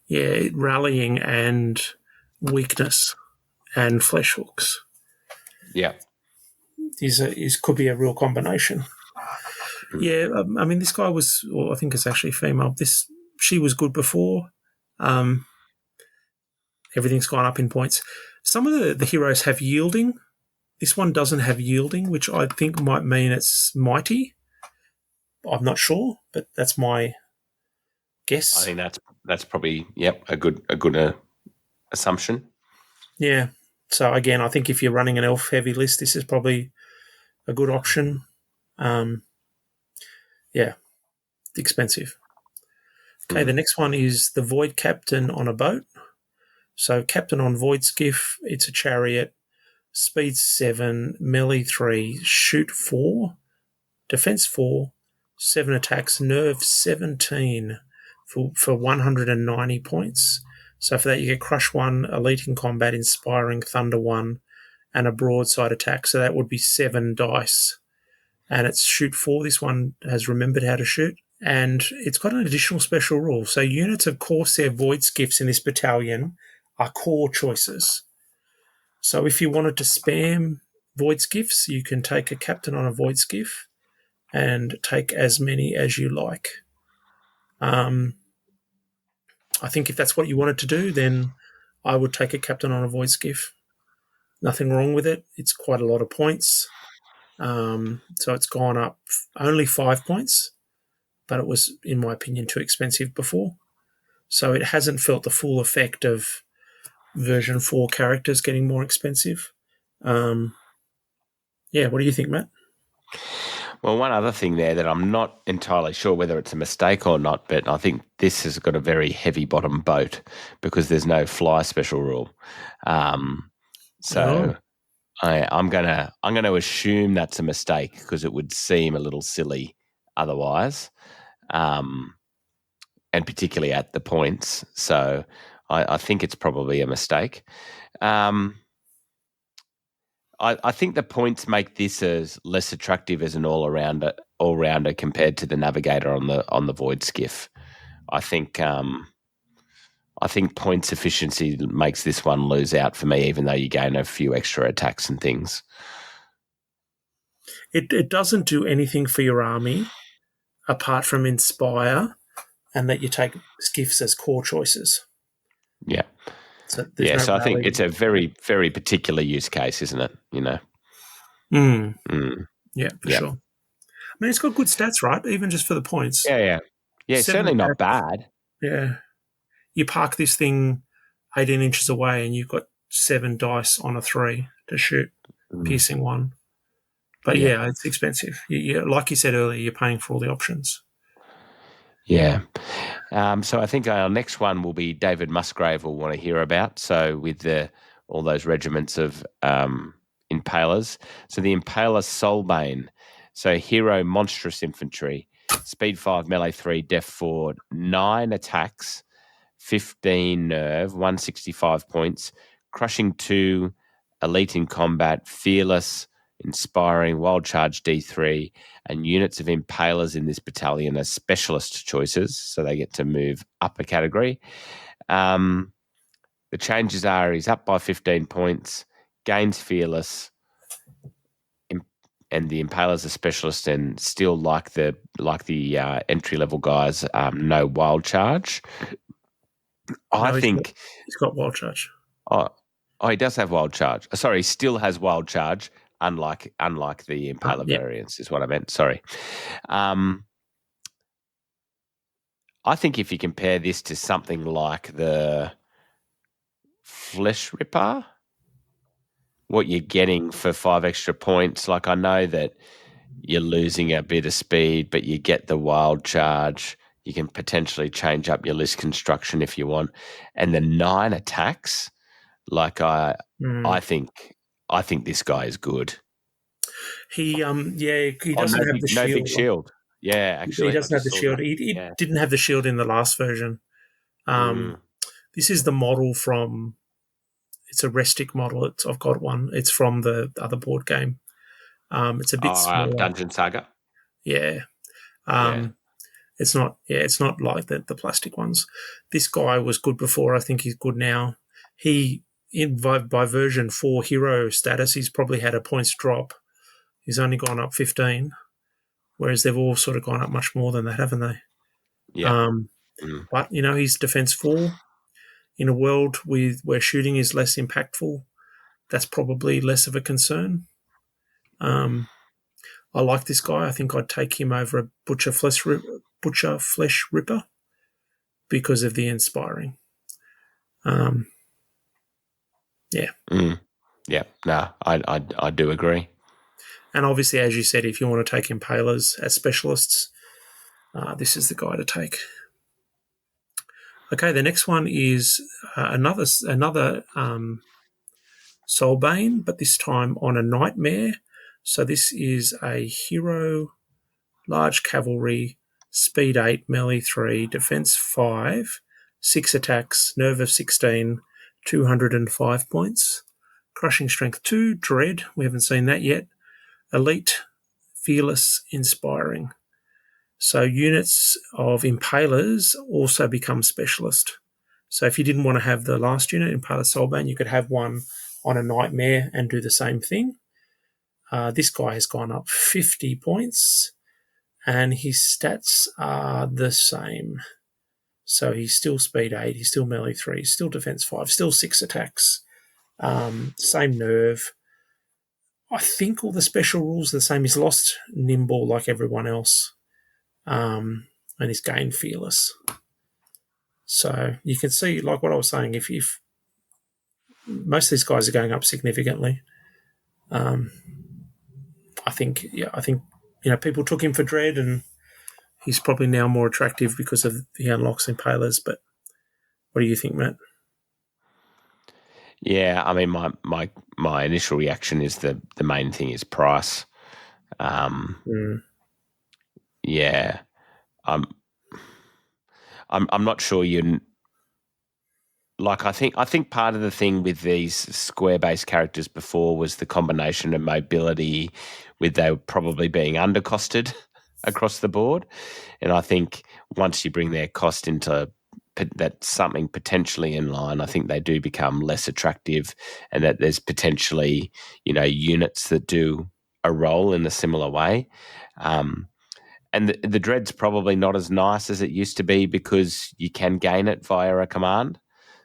Yeah, rallying and weakness and flesh hooks. Yeah. Could be a real combination. Yeah, I mean, this guy was, well, I think it's actually female. She was good before. Everything's gone up in points. Some of the heroes have yielding. This one doesn't have yielding, which I think might mean it's mighty. I'm not sure, but that's my guess. I think that's probably a good assumption. Yeah. So again, I think if you're running an elf heavy list, this is probably a good option. expensive. Okay, the next one is the Void Captain on a boat. So Captain on Void Skiff, it's a chariot, speed 7, melee 3, shoot 4, defense 4, 7 attacks, nerve 17 for 190 points. So for that you get Crush 1, Elite in Combat, Inspiring, Thunder 1, and a broadside attack. So that would be 7 dice. And it's shoot 4. This one has remembered how to shoot. And it's got an additional special rule. So units of Corsair Void Skiffs in this battalion are core choices. So if you wanted to spam Void Skiffs, you can take a captain on a Void Skiff and take as many as you like. I think if that's what you wanted to do, then I would take a captain on a Void Skiff. Nothing wrong with it. It's quite a lot of points. So it's gone up only 5 points, but it was, in my opinion, too expensive before. So it hasn't felt the full effect of version 4 characters getting more expensive. What do you think, Matt? Well, one other thing there that I'm not entirely sure whether it's a mistake or not, but I think this has got a very heavy bottom boat because there's no fly special rule. I'm gonna assume that's a mistake because it would seem a little silly otherwise, and particularly at the points. So I think it's probably a mistake. I think the points make this as less attractive as an all-rounder compared to the Navigator on the Void Skiff. I think points efficiency makes this one lose out for me, even though you gain a few extra attacks and things. It doesn't do anything for your army apart from inspire, and that you take skiffs as core choices. Yeah. So I think it's a very, very particular use case, isn't it? Yeah, for sure. I mean, it's got good stats, right? Even just for the points. Yeah, it's certainly not bad. Yeah. You park this thing 18 inches away and you've got 7 dice on a 3 to shoot, piercing 1. But yeah, it's expensive. Like you said earlier, you're paying for all the options. Yeah. So I think our next one will be David Musgrave will want to hear about. So with all those regiments of Impalers. So the Impaler Soulbane. So hero monstrous infantry. Speed 5, melee 3, def 4, 9 attacks, 15 nerve, 165 points, crushing 2, elite in combat, fearless, inspiring, wild charge D3, and units of Impalers in this battalion are specialist choices, so they get to move up a category. The changes are he's up by 15 points, gains fearless, and the Impalers are specialist and still like the entry level guys, no wild charge. I think he's got wild charge. Oh, he does have wild charge. Sorry, he still has wild charge. Unlike the Impaler variants, is what I meant. Sorry. I think if you compare this to something like the Flesh Ripper, what you're getting for 5 extra points, like I know that you're losing a bit of speed, but you get the wild charge. You can potentially change up your list construction if you want. And the 9 attacks, like I think this guy is good. He doesn't have the shield. No big shield. Yeah, actually. He doesn't have the shield. He didn't have the shield in the last version. This is the model from, it's a Restic model. I've got one. It's from the other board game. It's a bit smaller. Dungeon Saga? Yeah. It's not like the plastic ones. This guy was good before. I think he's good now. By version 4 hero status, he's probably had a points drop. He's only gone up 15, whereas they've all sort of gone up much more than that, haven't they? Yeah. But, he's defense 4. In a world where shooting is less impactful, that's probably less of a concern. I like this guy. I think I'd take him over a Butcher Flesh Ripper because of the inspiring. Yeah. Yeah. No, I do agree. And obviously, as you said, if you want to take Impalers as specialists, this is the guy to take. Okay, the next one is another Soulbane, but this time on a Nightmare. So this is a hero, large cavalry, speed 8, melee 3, defense 5, 6 attacks, nerve of 16, 205 points, crushing strength 2, dread, we haven't seen that yet, elite, fearless, inspiring. So units of Impalers also become specialist. So if you didn't want to have the last unit, Impaler Soulbane, you could have one on a Nightmare and do the same thing. This guy has gone up 50 points, and his stats are the same. So he's still speed 8, he's still melee 3, still defense 5, still 6 attacks, same nerve. I think all the special rules are the same. He's lost nimble like everyone else, and he's gained fearless. So you can see, like what I was saying, if most of these guys are going up significantly. I think people took him for dread, and he's probably now more attractive because of the unlocks Impalers. But what do you think, Matt? Yeah, I mean, my initial reaction is the main thing is price. Yeah, I'm not sure you. Like, I think part of the thing with these square-based characters before was the combination of mobility with they probably being undercosted across the board. And I think once you bring their cost into that something potentially in line, I think they do become less attractive, and that there's potentially, units that do a role in a similar way. And the dread's probably not as nice as it used to be because you can gain it via a command.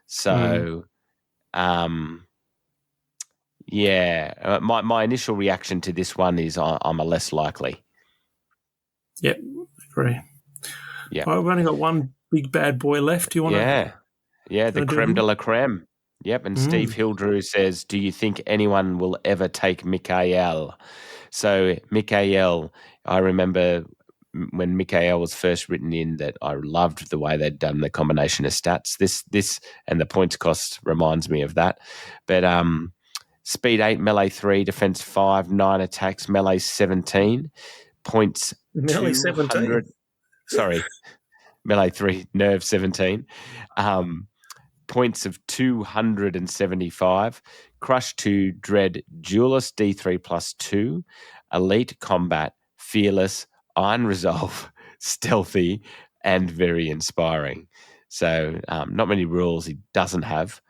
So, my initial reaction to this one is I'm a less likely. Yep, agree. Yeah. We've only got one big bad boy left. Do you want to? Yeah, the creme de la creme. Yep, and Steve Hildrew says, do you think anyone will ever take Mikael? So Mikael, I remember when Mikael was first written in that I loved the way they'd done the combination of stats. This and the points cost reminds me of that. But speed 8, melee 3, defense 5, 9 attacks, melee 17, points melee 17. Sorry, melee 3, nerve 17. Points of 275, crush 2, dread, duelist D3 plus 2, elite combat, fearless, iron resolve, stealthy, and very inspiring. So not many rules he doesn't have.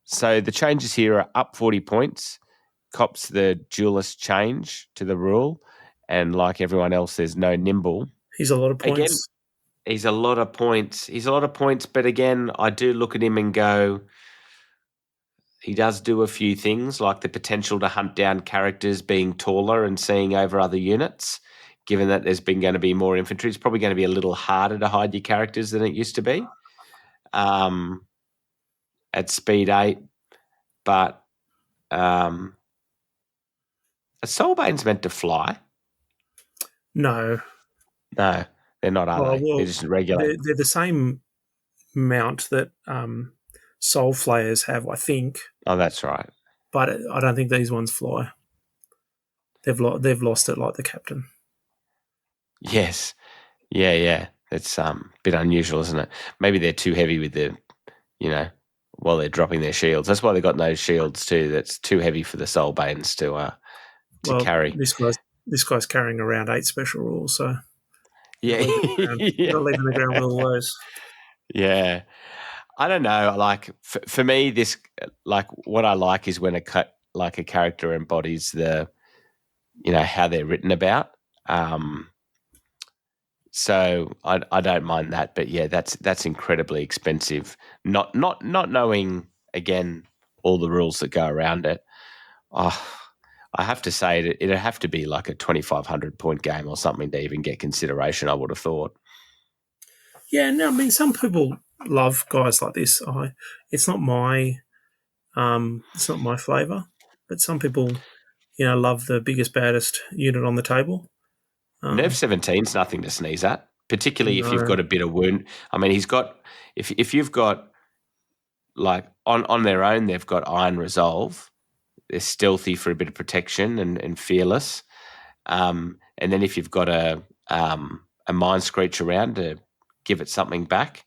So the changes here are up 40 points, cops the duelist change to the rule, and like everyone else, there's no nimble. He's a lot of points. Again, he's a lot of points, but again, I do look at him and go, he does do a few things, like the potential to hunt down characters being taller and seeing over other units. Given that there's been going to be more infantry, it's probably going to be a little harder to hide your characters than it used to be at speed 8. But a Soulbane's meant to fly. No, they're not, are they? Well, they're just regular. They're the same mount that Soul Flayers have, I think. Oh, that's right. But I don't think these ones fly. They've lost it like the captain. Yes. Yeah. It's a bit unusual, isn't it? Maybe they're too heavy with the, while they're dropping their shields. That's why they've got those shields too. That's too heavy for the Soulbanes to carry. This guy's carrying around 8 special rules, so yeah, not leaving the ground with all those. Yeah, I don't know. Like for me, this what I like is when a character embodies the, how they're written about. So I don't mind that, but yeah, that's incredibly expensive. Not knowing again all the rules that go around it. I have to say it'd have to be like a 2,500 point game or something to even get consideration, I would have thought. Yeah, no, I mean, some people love guys like this. It's not my flavour, but some people, love the biggest, baddest unit on the table. Nerve 17's nothing to sneeze at, particularly if you've No. got a bit of wound. I mean, he's got if you've got like on their own, they've got Iron Resolve. They're stealthy for a bit of protection and fearless. And then if you've got a Mind Screech around to give it something back.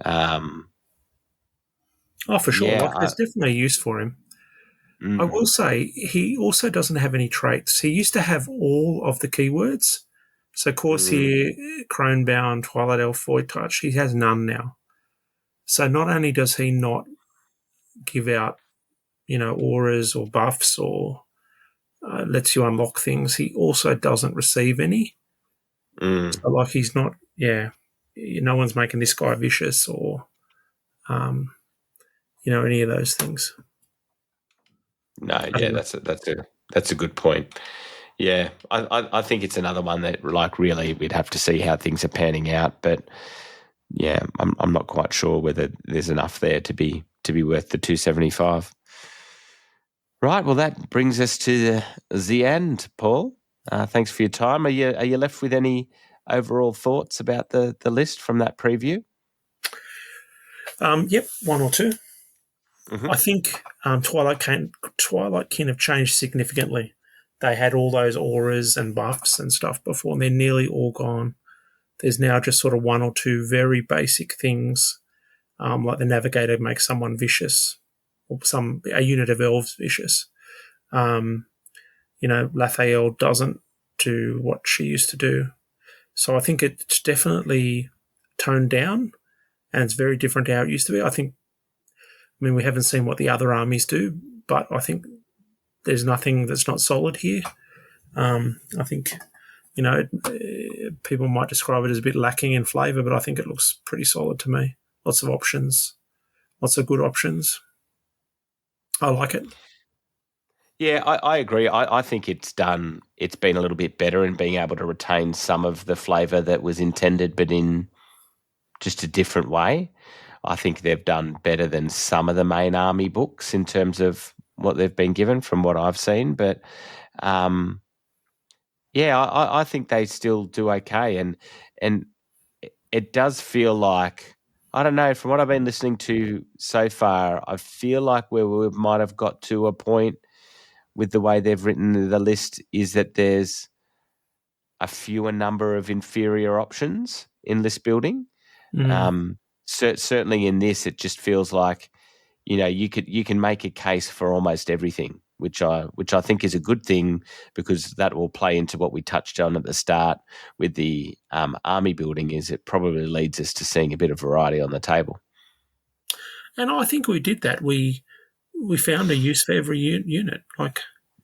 Oh, for sure. Yeah, Like, there's definitely a use for him. I will say he also doesn't have any traits. He used to have all of the keywords. So Corsair, Cronebound, Twilight Elf, Void Touch, he has none now. So not only does he not give out, auras or buffs or lets you unlock things, he also doesn't receive any. So like he's not, no one's making this guy vicious or, any of those things. No, yeah, that's a good point. Yeah, I think it's another one that like really we'd have to see how things are panning out, but yeah, I'm not quite sure whether there's enough there to be worth the 275. Right, well that brings us to the end, Paul. Thanks for your time. Are you left with any overall thoughts about the list from that preview? Yep, one or two. Mm-hmm. I think Twilight Kin have changed significantly. They had all those auras and buffs and stuff before, and they're nearly all gone. There's now just sort of one or two very basic things, like the Navigator makes someone vicious, or a unit of elves vicious. Lathael doesn't do what she used to do. So I think it's definitely toned down, and it's very different to how it used to be. We haven't seen what the other armies do, but I think there's nothing that's not solid here. I think, people might describe it as a bit lacking in flavour, but I think it looks pretty solid to me. Lots of options, lots of good options. I like it. Yeah, I agree. I think it's been a little bit better in being able to retain some of the flavour that was intended, but in just a different way. I think they've done better than some of the main army books in terms of what they've been given from what I've seen. But, I think they still do okay. And it does feel like, I don't know, from what I've been listening to so far, I feel like where we might have got to a point with the way they've written the list is that there's a fewer number of inferior options in list building. Certainly in this, it just feels like, you can make a case for almost everything, which I think is a good thing because that will play into what we touched on at the start with the army building. Is it probably leads us to seeing a bit of variety on the table. And I think we did that. We found a use for every unit. Like,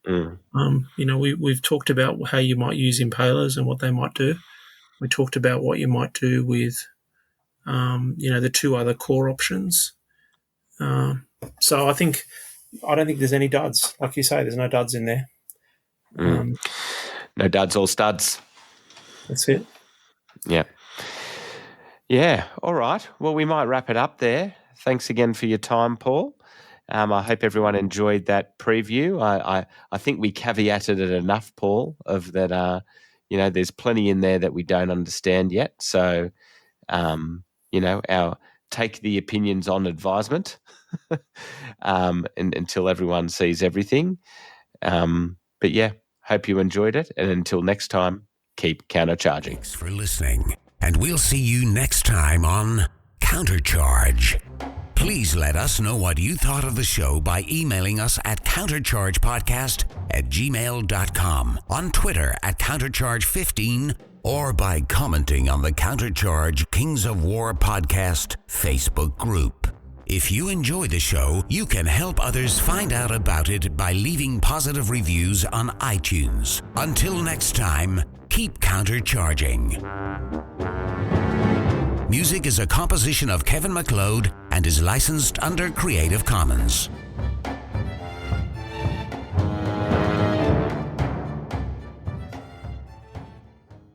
we've talked about how you might use impalers and what they might do. We talked about what you might do with, the two other core options. So I don't think there's any duds. Like you say, there's no duds in there. No duds, all studs. That's it. Yeah. Yeah. All right. Well, we might wrap it up there. Thanks again for your time, Paul. I hope everyone enjoyed that preview. I think we caveated it enough, Paul, of that, there's plenty in there that we don't understand yet. So, our take the opinions on advisement and until everyone sees everything. But yeah, hope you enjoyed it. And until next time, keep countercharging. Thanks for listening. And we'll see you next time on Countercharge. Please let us know what you thought of the show by emailing us at counterchargepodcast@gmail.com, on Twitter @countercharge15, or by commenting on the Countercharge Kings of War podcast Facebook group. If you enjoy the show, you can help others find out about it by leaving positive reviews on iTunes. Until next time, keep countercharging. Music is a composition of Kevin MacLeod and is licensed under Creative Commons.